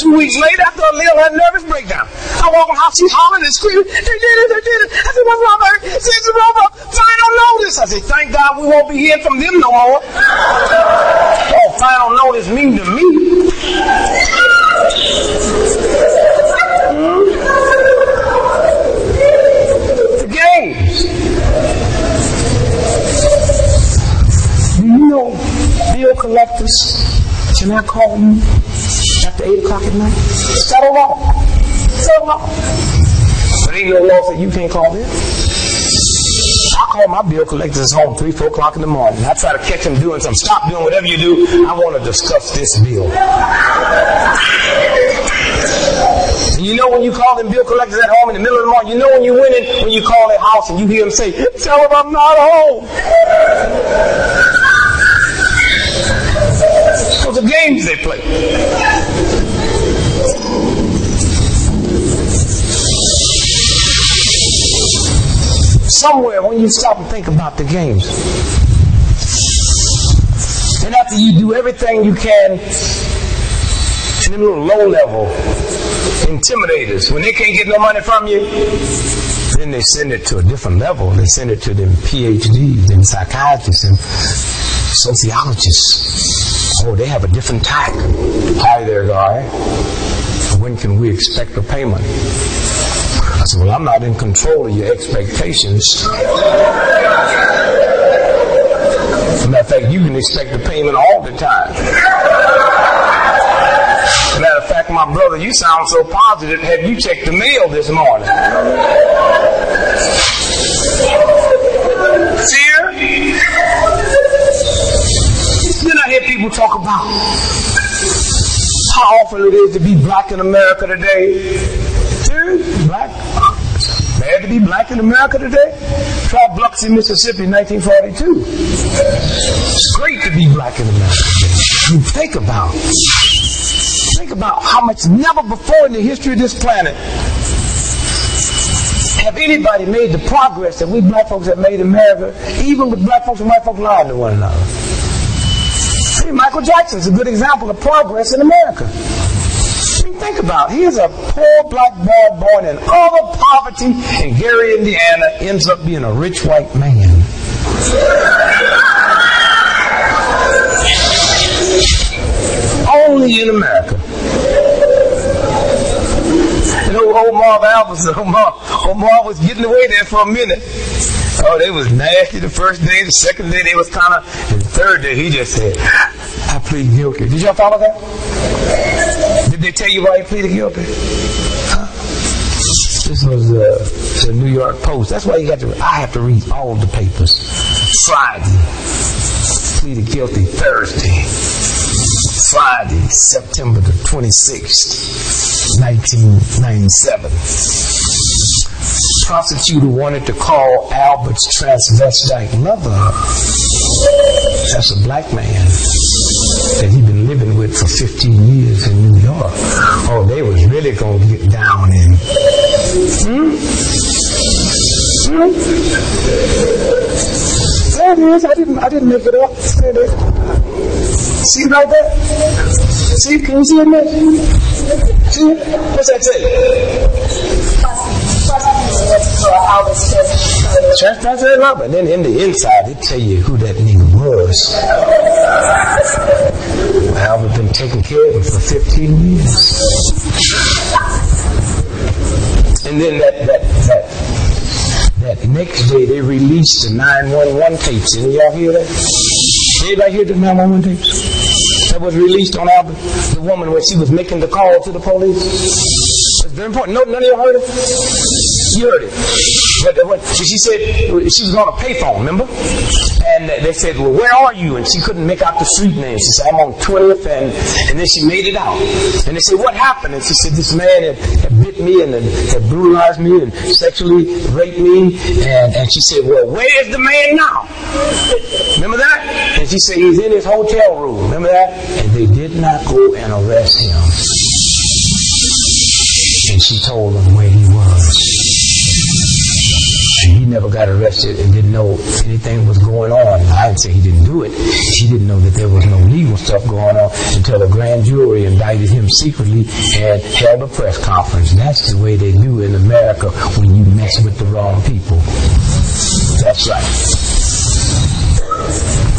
Speaker 1: 2 weeks later, after a little had a nervous breakdown, I walk in the house, she's hollering and screaming, they did it. I said, what's wrong, baby? Sears and Roebuck, final notice. I said, thank God we won't be hearing from them no more. Oh, final notice mean to me. The games. Do you know bill collectors cannot call you after 8 o'clock at night? Settle law. But ain't no law that you can't call them. I call my bill collectors home 3, 4 o'clock in the morning. I try to catch them doing something. Stop doing whatever you do. I want to discuss this bill. And you know when you call them bill collectors at home in the middle of the morning, you know when you win it, when you call their house and you hear them say, tell them I'm not home. Those are games they play. Somewhere when you stop and think about the games, and after you do everything you can, and them little low-level intimidators, when they can't get no money from you, then they send it to a different level. They send it to them PhDs, them psychiatrists, and sociologists. Oh, they have a different tack. Hi there, guy. When can we expect a payment? I said, well, I'm not in control of your expectations. As a matter of fact, you can expect the payment all the time. As a matter of fact, my brother, you sound so positive. Have you checked the mail this morning? Fear? Then I hear people talk about how awful it is to be black in America today. Black. Bad to be black in America today? Try Biloxi, Mississippi, 1942. It's great to be black in America today. I mean, think about how much never before in the history of this planet have anybody made the progress that we black folks have made in America, even with black folks and white folks lying to one another. I mean, Michael Jackson's a good example of progress in America. I mean, think about it. Here's a poor black boy born in utter poverty in Gary, Indiana, ends up being a rich white man. Only in America. And old Marv Alberts, old Marv was getting away there for a minute. Oh, they was nasty the first day. The second day they was kind of. And the third day he just said, I plead guilty. Did y'all follow that? Did they tell you why he pleaded guilty? Huh? This was the New York Post. That's why I have to read all the papers. Friday, pleaded guilty. Thursday, Friday, September the 26th, 1997. Prosecutor wanted to call Albert's transvestite lover. That's a black man that he'd been living with for 15 years in New York. Oh, they was really going to get down in. There it is. I didn't make it up. There it is. See it right there? See it? Can you see it, man? See it? What's that say? Transvestite lover. And then in the inside, they tell you who that nigga was. Albert been taking care of him for 15 years. And then that next day they released the 911 tapes. Did y'all hear that? Anybody hear the 911 tapes? That was released on Albert. The woman where she was making the call to the police. It's very important. No, none of y'all heard it? You heard it. But she said she was on a payphone, remember? And they said, well, where are you? And she couldn't make out the street name. She said, I'm on 20th, and then she made it out. And they said, what happened? And she said, this man had bit me and had brutalized me and sexually raped me. And she said, well, where is the man now? Remember that? And she said, he's in his hotel room. Remember that? And they did not go and arrest him. And she told them where he was. And he never got arrested and didn't know anything was going on. I didn't say he didn't do it. She didn't know that there was no legal stuff going on until a grand jury indicted him secretly and held a press conference. That's the way they do in America when you mess with the wrong people. That's right.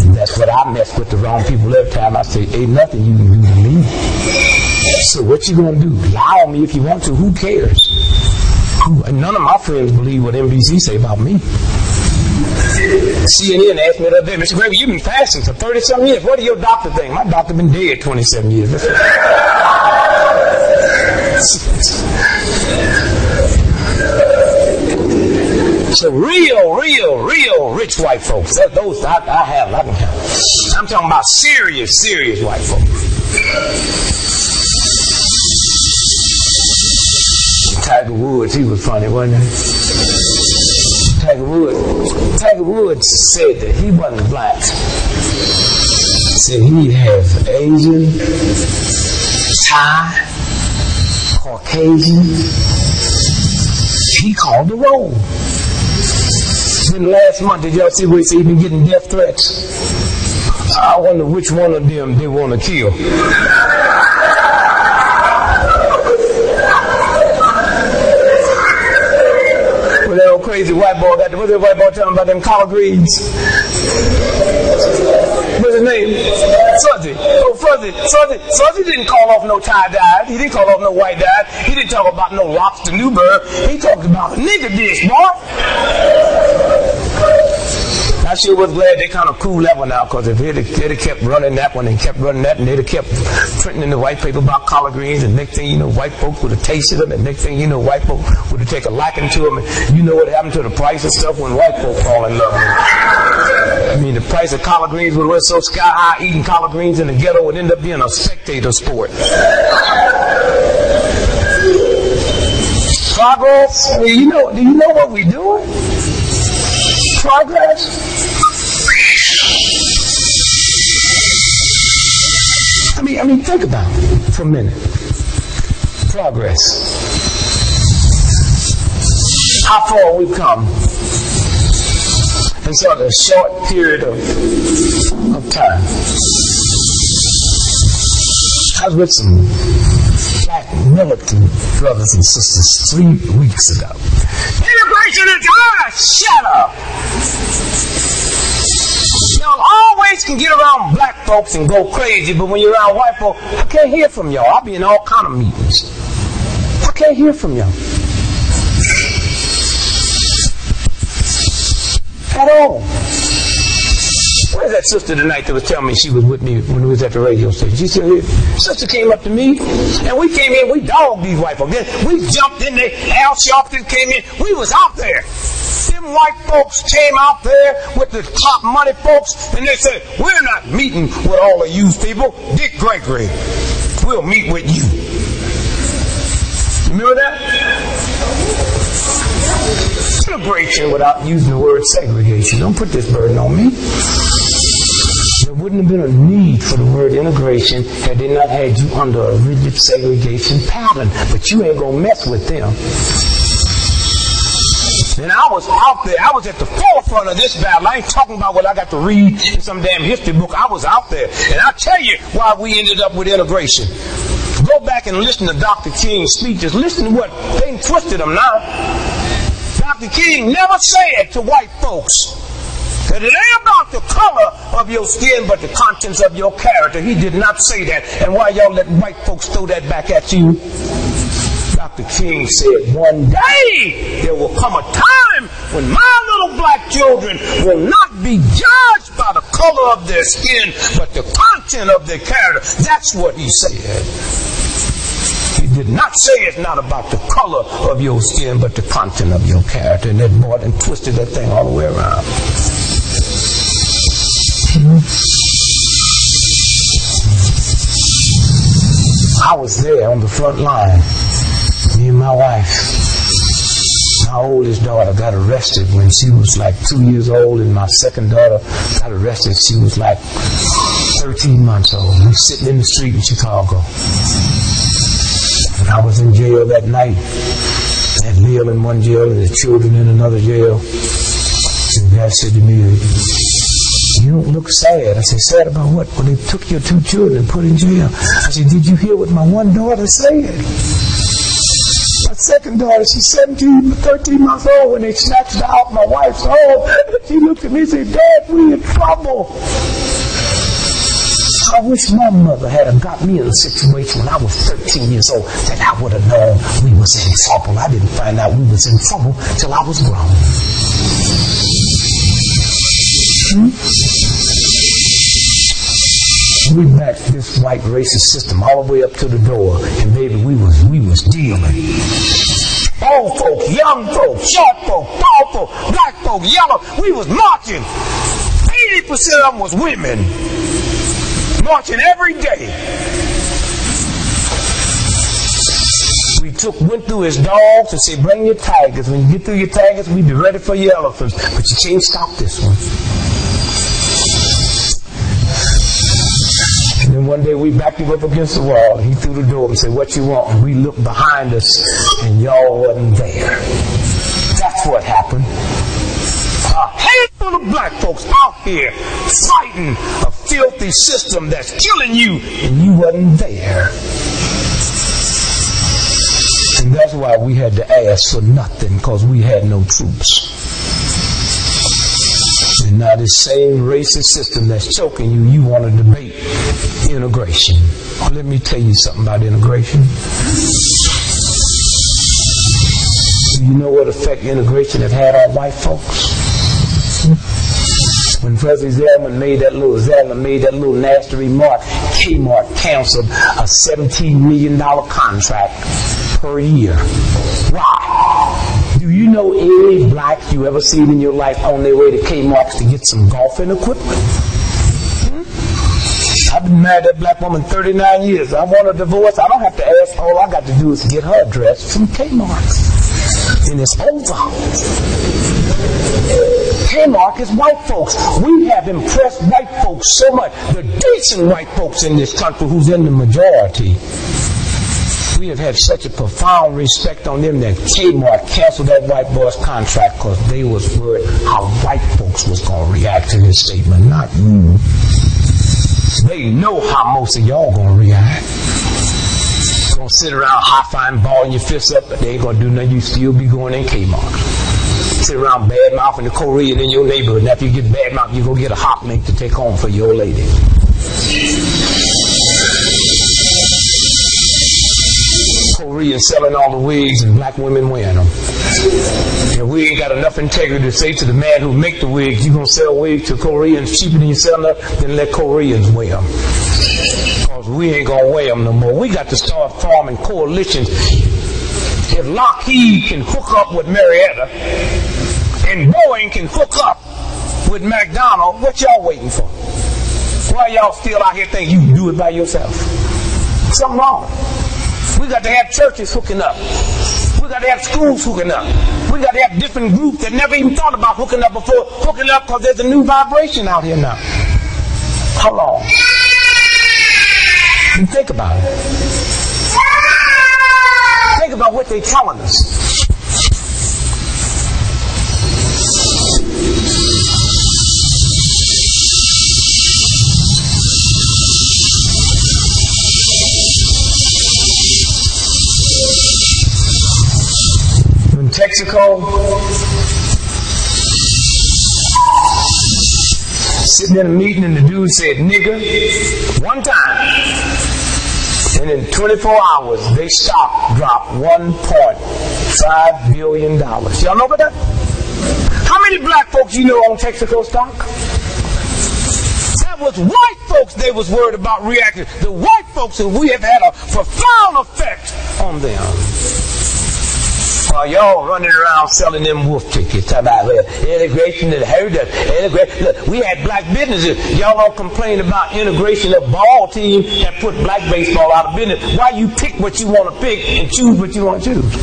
Speaker 1: And that's what I mess with the wrong people every time. I say, ain't nothing you can do to me. So what you gonna do? Lie on me if you want to. Who cares? None of my friends believe what NBC say about me. CNN asked me the other day, Mr. Gregory, you've been fasting for 30-something years. What do your doctor think? My doctor been dead 27 years. So real rich white folks. Those I can have. I'm talking about serious white folks. Tiger Woods, he was funny, wasn't he? Tiger Woods said that he wasn't black. Said he'd have Asian, Thai, Caucasian. He called the roll. Then last month, did y'all see where he said he'd been getting death threats? I wonder which one of them they want to kill. That old crazy white boy got what's that white boy telling about them collard greens? What's his name? Fuzzy. Oh, Fuzzy. Fuzzy didn't call off no tie-dye. He didn't call off no white dye. He didn't talk about no lobster Newburgh. He talked about a nigger dish, boy. I sure was glad they kind of cool that one out, because if they'd have kept running that one and kept running that, and they'd have kept printing in the white paper about collard greens, and next thing you know, white folks would have tasted them, and next thing you know, white folks would have taken a liking to them, and you know what happened to the price of stuff when white folks fall in love with it. I mean, the price of collard greens would have so sky high, eating collard greens in the ghetto would end up being a spectator sport. Progress? Do you know what we're doing? Progress? I mean, think about it for a minute. Progress. How far we've come in such a short period of time. I was with some black militant brothers and sisters 3 weeks ago. Integration is shut up! Y'all always can get around black folks and go crazy, but when you're around white folks, I can't hear from y'all. I'll be in all kind of meetings. I I can't hear from y'all. At all. Where's that sister tonight that was telling me she was with me when we was at the radio station? She said, sister came up to me, and we came in, we dogged these white folks. We jumped in there, Al Sharpton came in, we was out there. Them white folks came out there with the top money folks, and they said, we're not meeting with all of you people. D.Gregory, we'll meet with you. Remember that? Integration without using the word segregation. Don't put this burden on me. There wouldn't have been a need for the word integration had they not had you under a rigid segregation pattern. But you ain't going to mess with them. And I was out there. I was at the forefront of this battle. I ain't talking about what I got to read in some damn history book. I was out there. And I'll tell you why we ended up with integration. Go back and listen to Dr. King's speeches. Listen to what they twisted them now. Dr. King never said to white folks that it ain't about the color of your skin but the contents of your character. He did not say that. And why y'all let white folks throw that back at you? Dr. King said, one day there will come a time when my little black children will not be judged by the color of their skin but the content of their character. That's what he said. He did not say it's not about the color of your skin, but the content of your character. And that boy and twisted that thing all the way around. I was there on the front line. Me and my wife. My oldest daughter got arrested when she was like 2 years old, and my second daughter got arrested. She was like 13 months old. We were sitting in the street in Chicago. When I was in jail that night, I had Lil in one jail and the children in another jail. And the guy said to me, you don't look sad. I said, sad about what? Well, they took your 2 children and put in jail. I said, did you hear what my one daughter said? My second daughter, she's 13 months old when they snatched her out my wife's home. She looked at me and said, Dad, we in trouble. I wish my mother had got me in a situation when I was 13 years old that I would have known we was in trouble. I didn't find out we was in trouble till I was grown. We backed this white racist system all the way up to the door, and baby, we was dealing. Old folk, young folk, short folk, tall folk, black folk, yellow. We was marching. 80% of them was women. Marching every day. We went through his dogs and said, bring your tigers. When you get through your tigers, we be ready for your elephants. But you can't stop this one. And then one day we backed him up against the wall. He threw the door and said, what you want? And we looked behind us and y'all wasn't there. That's what happened. A handful of black folks out here fighting a filthy system that's killing you, and you wasn't there. And that's why we had to ask for nothing, because we had no troops. And now this same racist system that's choking you, you want to debate integration. Well, let me tell you something about integration. Do you know what effect integration has had on white folks? When President Zelman made that little nasty remark, Kmart canceled a $17 million contract per year. Why? Do you know any blacks you ever seen in your life on their way to Kmart's to get some golfing equipment? I've been married to that black woman 39 years. I want a divorce. I don't have to ask. All I got to do is get her address from Kmart's. And it's over. Kmart is white folks. We have impressed white folks so much. The decent white folks in this country who's in the majority. We have had such a profound respect on them that Kmart canceled that white boy's contract because they was worried how white folks was going to react to this statement, not you. They know how most of y'all going to react. Going to sit around high-fiving, balling your fists up, but they ain't going to do nothing. You still be going in Kmart. Sit around bad-mouthing the Korean in your neighborhood, and after you get bad-mouthed, you go get a hot mink to take home for your lady. Koreans selling all the wigs and black women wearing them. And we ain't got enough integrity to say to the man who make the wigs, you gonna sell wigs to Koreans cheaper than you sell them, then let Koreans wear them. Because we ain't gonna wear them no more. We got to start forming coalitions. If Lockheed can hook up with Marietta and Boeing can hook up with McDonald, what y'all waiting for? Why y'all still out here thinking you can do it by yourself? Something wrong. We got to have churches hooking up. We got to have schools hooking up. We got to have different groups that never even thought about hooking up before, hooking up because there's a new vibration out here now. How long? And think about it. Think about what they're telling us. In Texaco, sitting in a meeting and the dude said nigger one time. And in 24 hours, they stock dropped $1.5 billion. Y'all know about that? How many black folks you know own Texaco stock? That was white folks they was worried about reacting. The white folks who we have had a profound effect on them. While y'all running around selling them wolf tickets, talking about integration and heritage, integration. Look, we had black businesses. Y'all don't complain about integration of ball team that put black baseball out of business. Why you pick what you want to pick and choose what you want to choose?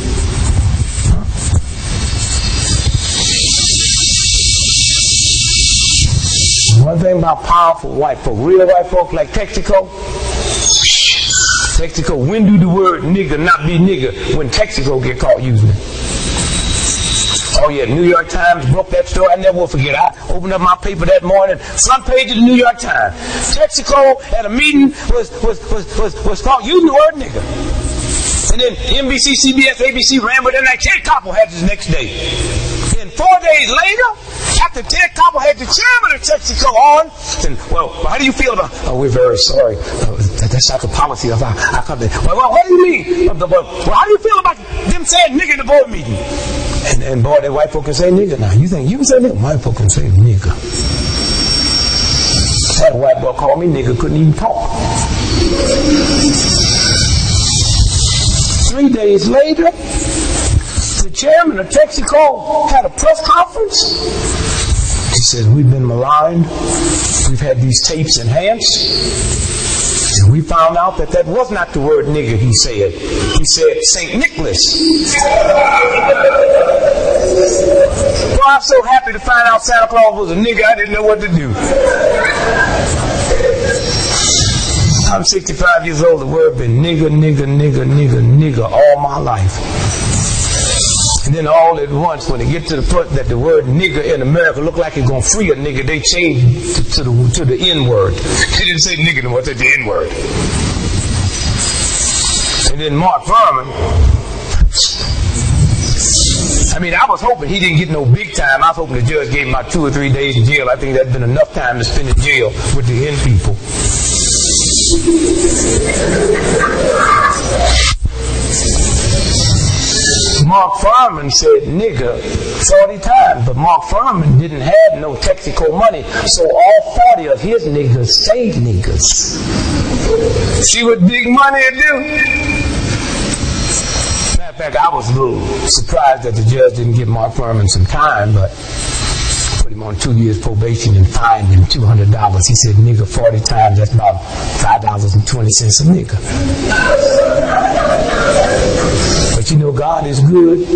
Speaker 1: One thing about powerful white folk, real white folk like Texaco, when do the word nigger not be nigger? When Texaco get caught using it. Oh yeah, New York Times broke that story. I never will forget. I opened up my paper that morning, front page of the New York Times. Texaco at a meeting was caught using the word nigger. And then NBC, CBS, ABC ran with it, and Ted Koppel had this next day. Then 4 days later, after Ted Koppel had the chairman of Texaco on, and, well, how do you feel about? Oh, we're very sorry. That's not the policy of our company. Well, what do you mean? Well, how do you feel about them saying nigger in the board meeting? And boy, that white folk can say nigger now. You think you can say nigger? White folk can say nigger. That white boy called me nigger, couldn't even talk. 3 days later, the chairman of Texaco had a press conference. He says, we've been maligned. We've had these tapes enhanced. And we found out that was not the word nigger he said. He said St. Nicholas. Well, I'm so happy to find out Santa Claus was a nigger, I didn't know what to do. I'm 65 years old. The word been nigger all my life. And then all at once, when they get to the point that the word nigger in America look like it's going to free a nigger, they changed to the N-word. They didn't say nigger anymore, they said the N-word. And then Mark Furman, I mean, I was hoping he didn't get no big time. I was hoping the judge gave him about 2 or 3 days in jail. I think that's been enough time to spend in jail with the N people. Mark Furman said nigger 40 times, but Mark Furman didn't have no Texaco money, so all 40 of his niggas stayed niggers. See what big money it do? Matter of fact, I was a little surprised that the judge didn't give Mark Furman some time, but put him on 2 years probation and fined him $200. He said nigger 40 times, that's about $5.20 a nigger. But you know, God is good.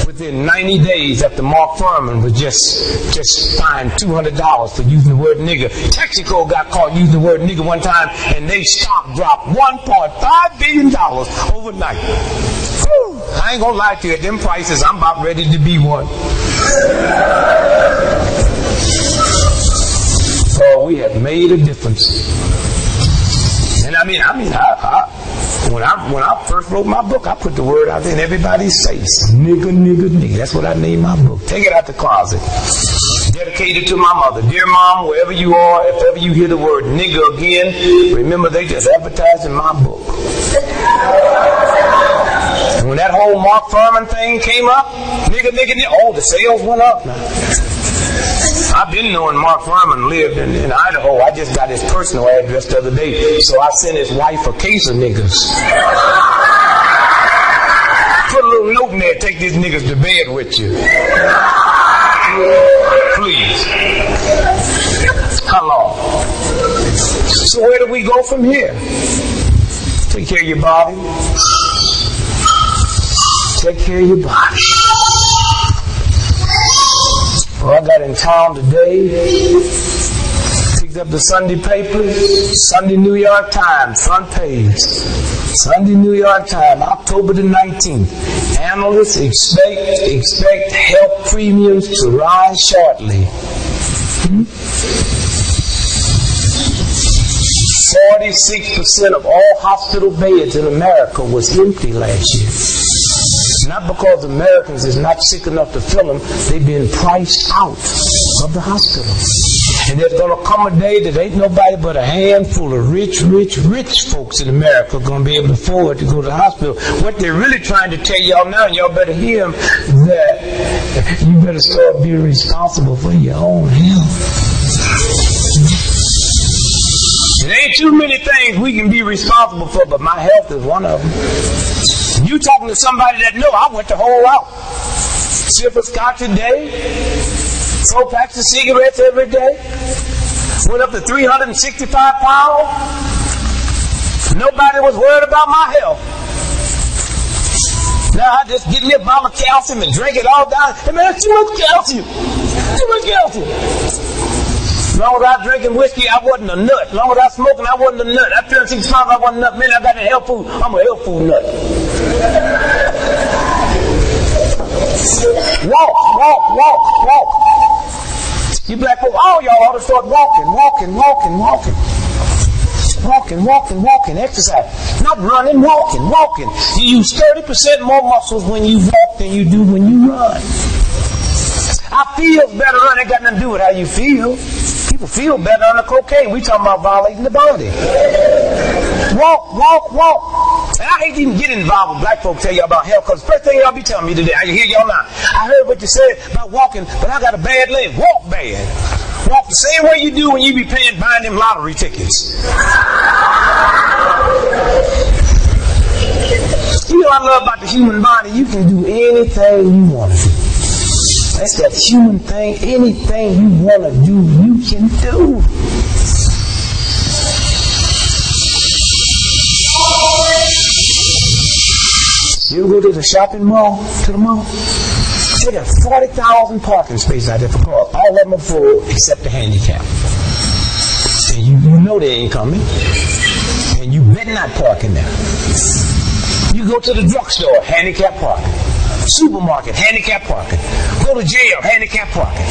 Speaker 1: Within 90 days after Mark Furman was just fined $200 for using the word nigger, Texaco got caught using the word nigger one time, and they stock dropped $1.5 billion overnight. Whew, I ain't gonna lie to you, at them prices, I'm about ready to be one. So we have made a difference. And I mean, when I first wrote my book, I put the word out there in everybody's face. Nigger. That's what I named my book. Take it out the closet. Dedicated to my mother. Dear Mom, wherever you are, if ever you hear the word nigger again, remember they just advertised in my book. And when that whole Mark Furman thing came up, nigga, the sales went up now. I've been knowing Mark Furman lived in Idaho. I just got his personal address the other day, so I sent his wife a case of niggas. Put a little note in there, take these niggas to bed with you. Please. How long? So where do we go from here? Take care of your body. Take care of your body. Well, I got in town today, picked up the Sunday papers, Sunday New York Times, front page. Sunday New York Times, October the 19th. Analysts expect health premiums to rise shortly. 46% of all hospital beds in America was empty last year. Not because Americans is not sick enough to fill them, they've been priced out of the hospital. And there's going to come a day that ain't nobody but a handful of rich folks in America going to be able to afford to go to the hospital. What they're really trying to tell y'all now, and y'all better hear them, that you better start being responsible for your own health. There ain't too many things we can be responsible for, but my health is one of them. You talking to somebody that know I went the whole out. Sip of scotch a day, 4 packs of cigarettes every day, went up to 365 pounds. Nobody was worried about my health. Now I just get me a bottle of calcium and drink it all down. Hey man, that's too much calcium. Too much calcium. As long as I was drinking whiskey, I wasn't a nut. As long as I was smoking, I wasn't a nut. I turned 65, I wasn't a nut. Man, I got in health food. I'm a health food nut. Walk. You black folks, all y'all ought to start walking. Exercise. Not running, walking. You use 30% more muscles when you walk than you do when you run. I feel better running. Ain't got nothing to do with how you feel. People feel better on the cocaine. We talking about violating the body. Walk. And I hate to even get involved with black folks tell you about health, because the first thing y'all be telling me today, I can hear y'all now. I heard what you said about walking, but I got a bad leg. Walk bad. Walk the same way you do when you be buying them lottery tickets. You know what I love about the human body? You can do anything you want to do. That's that human thing. Anything you want to do, you can do. You go to the shopping mall, they got 40,000 parking spaces out there for cars. All of them are full except the handicap. And you know they ain't coming. And you better not park in there. You go to the drugstore, handicap parking. Supermarket, handicap parking. Go to jail, handicap parking.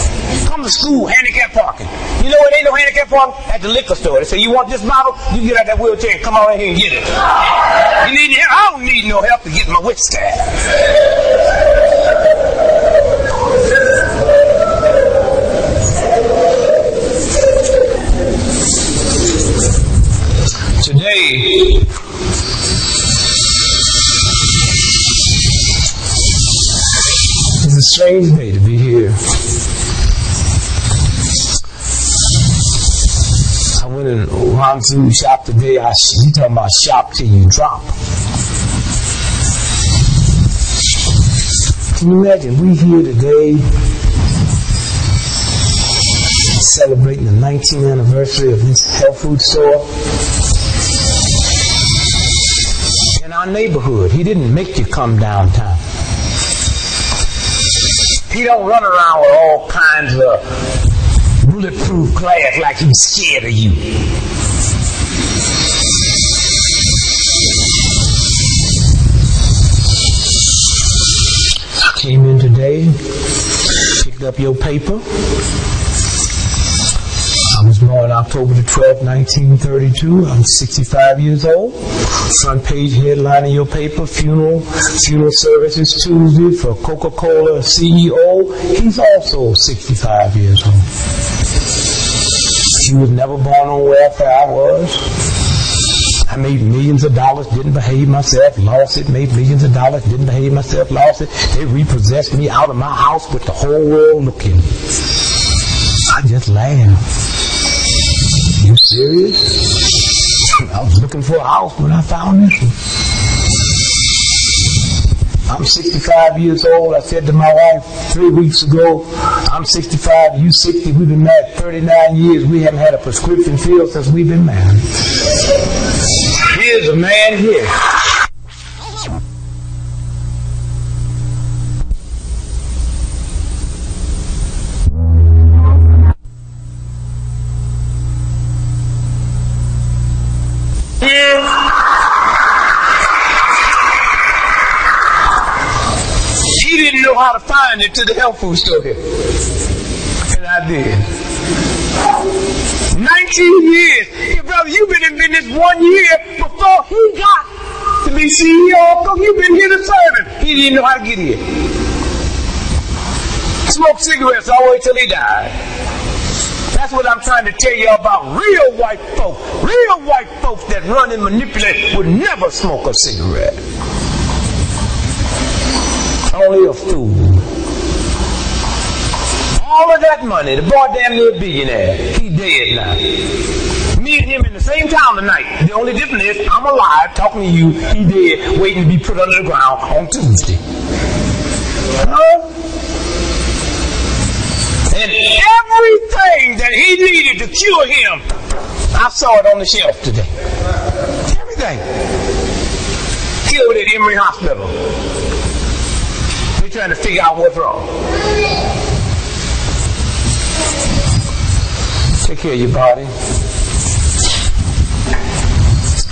Speaker 1: Come to school, handicap parking. You know what ain't no handicap parking? At the liquor store. They say, you want this bottle? You get out that wheelchair and come on in here and get it. You need help? I don't need no help to get my whiskey. Today, it's a strange day to be here. I went and wound through shop today. You talking about shop till you drop. Can you imagine we here today celebrating the 19th anniversary of this health food store? In our neighborhood, he didn't make you come downtown. He don't run around with all kinds of bulletproof glass like he's scared of you. I came in today, picked up your paper. I was born October the 12th, 1932. I'm 65 years old. Front page headline of your paper, funeral services Tuesday for Coca-Cola CEO. He's also 65 years old. He was never born on welfare. I was. I made millions of dollars, didn't behave myself, lost it, made millions of dollars, didn't behave myself, lost it. They repossessed me out of my house with the whole world looking. I just laughed. You serious? I was looking for a house when I found this one. I'm 65 years old. I said to my wife 3 weeks ago, I'm 65, you 60. We've been married 39 years. We haven't had a prescription filled since we've been married. Here's a man here. He didn't know how to find it to the health food store here. And I did. 19 years. Hey, brother, you've been in business 1 year before he got to be CEO. You've been here to serve him. He didn't know how to get here. Smoked cigarettes all the way till he died. That's what I'm trying to tell you about real white folk. Real white folks that run and manipulate would never smoke a cigarette. Only a fool. All of that money, the boy damn near a billionaire. He dead now. Me and him in the same town tonight. The only difference is I'm alive talking to you. He dead waiting to be put under the ground on Tuesday. And everything that he needed to cure him, I saw it on the shelf today. Everything. Killed at Emory Hospital. They're trying to figure out what's wrong. Take care of your body.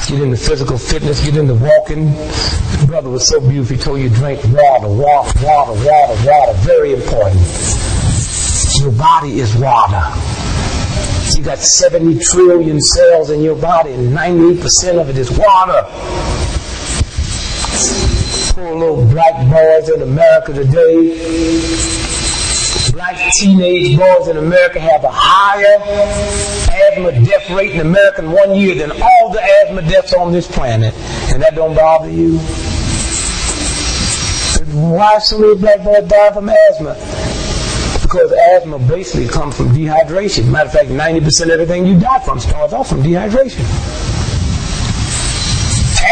Speaker 1: Get into physical fitness. Get into walking. His brother was so beautiful. He told you to drink water, water, water, water, water. Very important. Your body is water. You got 70 trillion cells in your body, and 98% of it is water. Poor little black boys in America today. Black teenage boys in America have a higher asthma death rate in America in 1 year than all the asthma deaths on this planet. And that don't bother you? Why so many black boys die from asthma? Because asthma basically comes from dehydration. Matter of fact, 90% of everything you die from starts off from dehydration.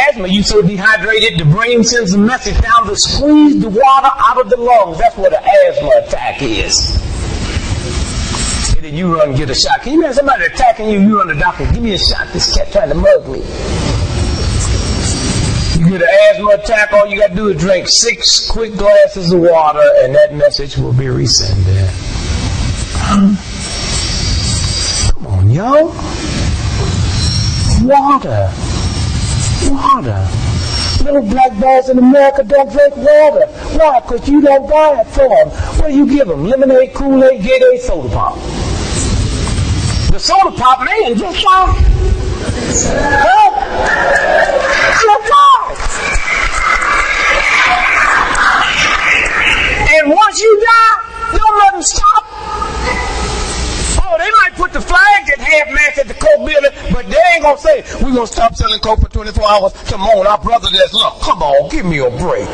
Speaker 1: Asthma, you so dehydrated, the brain sends a message down to squeeze the water out of the lungs. That's what an asthma attack is. And then you run and get a shot. Can you imagine somebody attacking you, you run to the doctor, give me a shot, this cat trying to mug me. You get an asthma attack, all you got to do is drink 6 quick glasses of water, and that message will be resended. Come on, yo. Water. Water. Little black boys in America don't drink water. Why? Because you don't buy it for them. What do you give them? Lemonade, Kool-Aid, Gatorade, soda pop. The soda pop man just died. Huh? Just died. And once you die, don't let them stop. Oh, they might put the flag at half-mast at the Coke building, but they ain't going to say, we're going to stop selling Coke for 24 hours. Come on, our brother that's, look, come on, give me a break.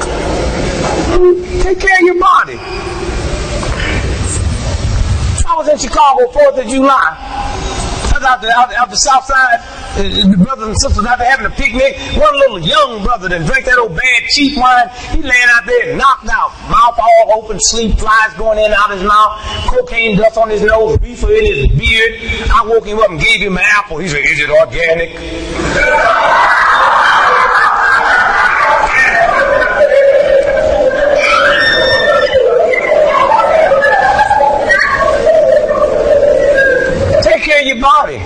Speaker 1: Take care of your body. I was in Chicago 4th of July. I was out the south side. The brothers and sisters out there having a picnic. One little young brother that drank that old bad cheap wine. He laying out there knocked out. Mouth all open, sleep flies going in and out of his mouth. Cocaine dust on his nose, reefer in his beard. I woke him up and gave him an apple. He said, is it organic? Take care of your body.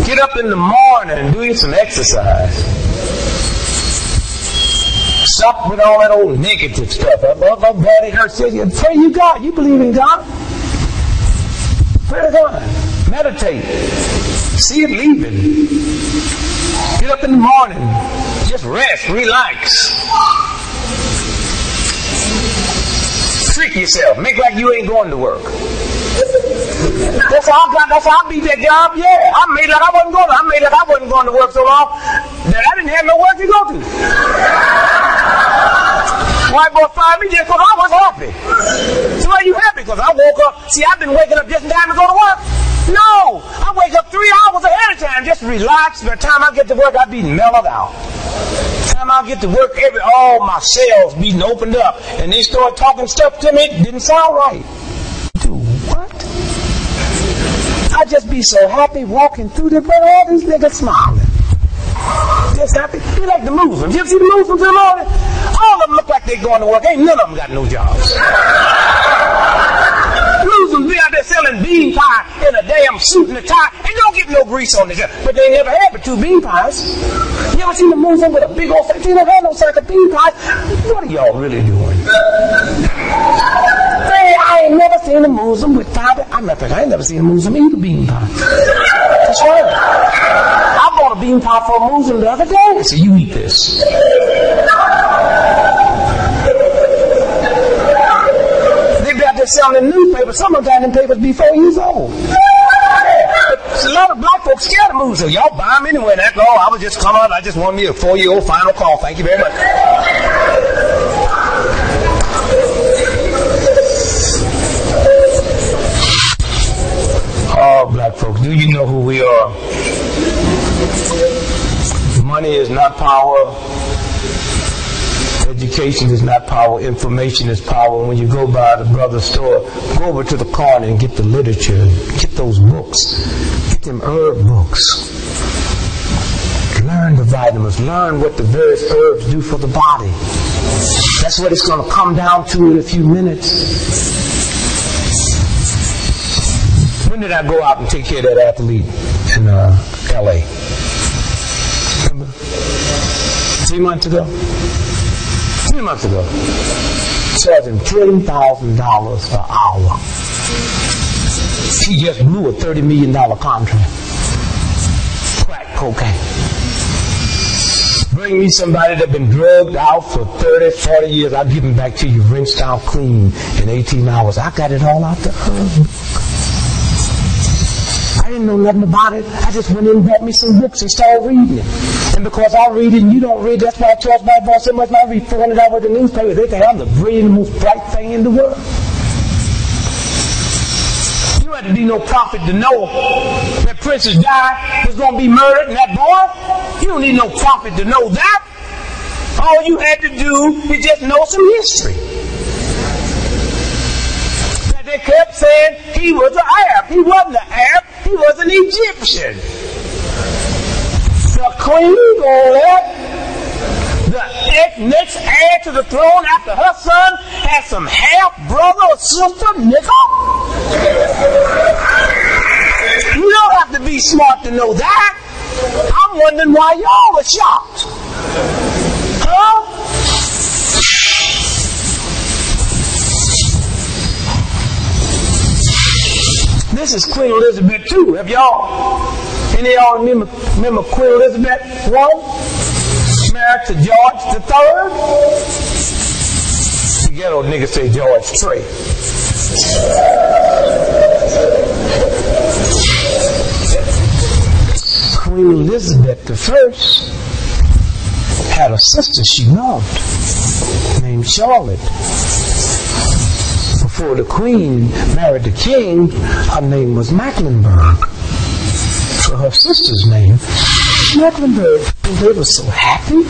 Speaker 1: Get up in the morning and do some exercise. Stop with all that old negative stuff. My body hurts. Pray to God. You believe in God? Pray to God. Meditate. See it leaving. Get up in the morning. Just rest. Relax. Trick yourself. Make like you ain't going to work. That's how I beat that job. Yeah, I made like I wasn't going to work so long that I didn't have no work to go to. White boy fired me just because I was happy. So why are you happy? Because I woke up. See, I've been waking up just in time to go to work. No, I wake up 3 hours ahead of time, just relax. By the time I get to work, I be mellowed out. By the time I get to work, all my cells being opened up, and they start talking stuff to me. It didn't sound right. Dude, what? I just be so happy walking through the but all these niggas smiling. Just happy. Be like the Muslims. You ever see the Muslims in the morning? All of them look like they're going to work. Ain't none of them got no jobs. Muslims be out there selling bean pie in a damn suit and a tie and don't get no grease on it. But they never had but 2 bean pies. You ever seen a Muslim with a big old face? They never had no sack of bean pies. What are y'all really doing? I ain't never seen a Muslim with 5. I ain't never seen a Muslim eat a bean pie. That's right. I bought a bean pie for a Muslim the other day. I said, you eat this. They're selling newspapers. Some of them papers be 4 years old. But a lot of black folks scared of movies, so y'all buy them anyway. That's all. I was just coming out. I just wanted me a 4-year-old final call. Thank you very much. Oh, black folks, do you know who we are? Money is not power. Education is not power. Information is power. When you go by the brother's store, go over to the corner and get the literature. Get those books. Get them herb books. Learn the vitamins. Learn what the various herbs do for the body. That's what it's going to come down to in a few minutes. When did I go out and take care of that athlete in L.A.? Remember? 3 months ago? 3 months ago, charging $10,000 per hour. He just blew a $30 million contract. Crack cocaine. Bring me somebody that's been drugged out for 30, 40 years. I'll give him back to you, rinsed out clean in 18 hours. I got it all out the herb. I didn't know nothing about it. I just went in and bought me some books and started reading it. And because I read it and you don't read, that's why I charge my boss so much. I read $400 worth of newspapers. They think I'm the brilliant, most bright thing in the world. You don't have to be no prophet to know that Princess Di was going to be murdered and that boy. You don't need no prophet to know that. All you had to do is just know some history. That they kept saying he was an Arab. He wasn't an Arab. He was an Egyptian. The queen gonna let the next heir to the throne after her son has some half brother or sister, nigga. You don't have to be smart to know that. I'm wondering why y'all are shocked. Huh? This is Queen Elizabeth too. Have y'all? Any of y'all remember Queen Elizabeth I? Married to George III? The ghetto niggas say George III. Queen Elizabeth I had a sister she loved named Charlotte. Before the Queen married the King, her name was Mecklenburg. For her sister's name, Mecklenburg. And they were so happy.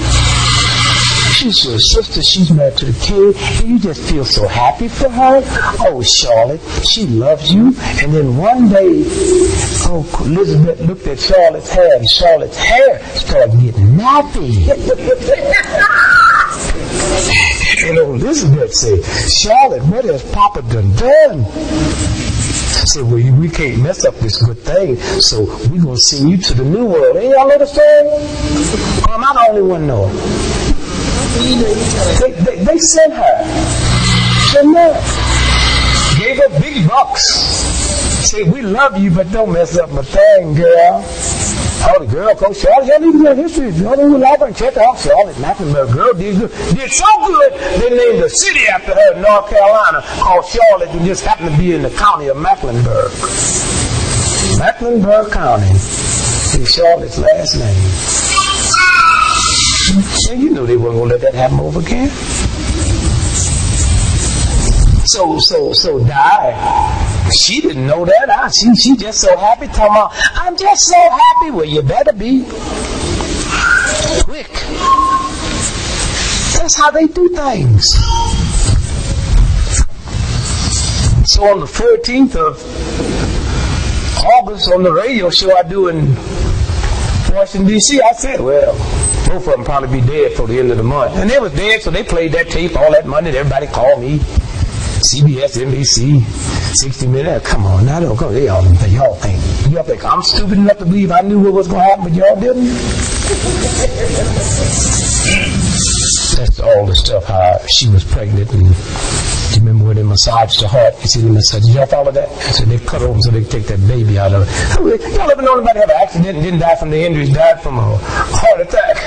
Speaker 1: She's your sister, she's married to the King, and you just feel so happy for her. Oh, Charlotte, she loves you. And then one day, Elizabeth looked at Charlotte's hair, and Charlotte's hair started getting nappy. And Elizabeth said, Charlotte, what has Papa done? I said, well, we can't mess up this good thing, so we're going to send you to the New World. Ain't y'all know the story? Or am I the only one know it? They sent her. Sent her. Gave her big bucks. Said, we love you, but don't mess up my thing, girl. Oh, the girl called Charlotte. Y'all need to get history. Y'all need to log and check out Charlotte Mecklenburg. Girl did good. Did so good, they named a city after her in North Carolina called Charlotte, and just happened to be in the county of Mecklenburg. Mecklenburg County is Charlotte's last name. And you knew they weren't going to let that happen over again. So Di, she didn't know that. She just so happy, talking about, I'm just so happy. Well, you better be quick. That's how they do things. So on the 13th of August, on the radio show I do in Washington, D.C., I said, well, both of them probably be dead for the end of the month. And they was dead, so they played that tape all that Monday. Everybody called me. CBS, NBC, 60 Minutes. Come on, now don't go. Y'all think I'm stupid enough to believe I knew what was going to happen, but y'all didn't? That's all the stuff, how she was pregnant, and you remember when they massaged the heart? You see, they massaged. Did y'all follow that? So they cut open so they could take that baby out of it. Y'all ever know anybody have an accident and didn't die from the injuries, died from a heart attack?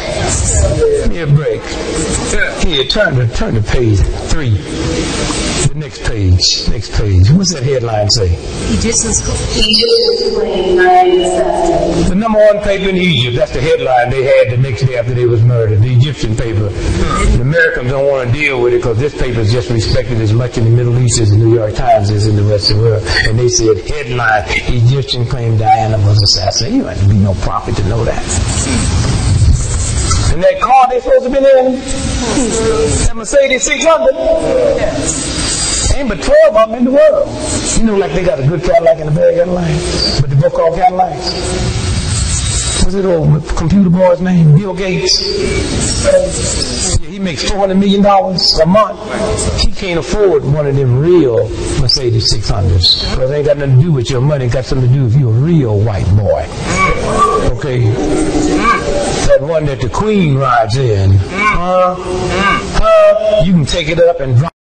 Speaker 1: Give me a break. Here, turn to page 3. The next page. What's that headline say?
Speaker 2: Egyptians claim Diana assassinated.
Speaker 1: The #1 paper in Egypt. That's the headline they had the next day after they was murdered. The Egyptian paper. The Americans don't want to deal with it because this paper is just respected as much in the Middle East as the New York Times is in the rest of the world. And they said, headline, Egyptian claim Diana was assassinated. You have to be no prophet to know that. And that car they supposed to be in, that Mercedes 600, ain't but 12 of them in the world. You know, like they got a good Cadillac and a bad Cadillac, but they both called Cadillacs. What's that old computer boy's name? Bill Gates. Yeah, he makes $400 million a month. He can't afford one of them real Mercedes 600s. Because it ain't got nothing to do with your money. It got something to do with you a real white boy. Okay? That one that the Queen rides in. You can take it up and drive.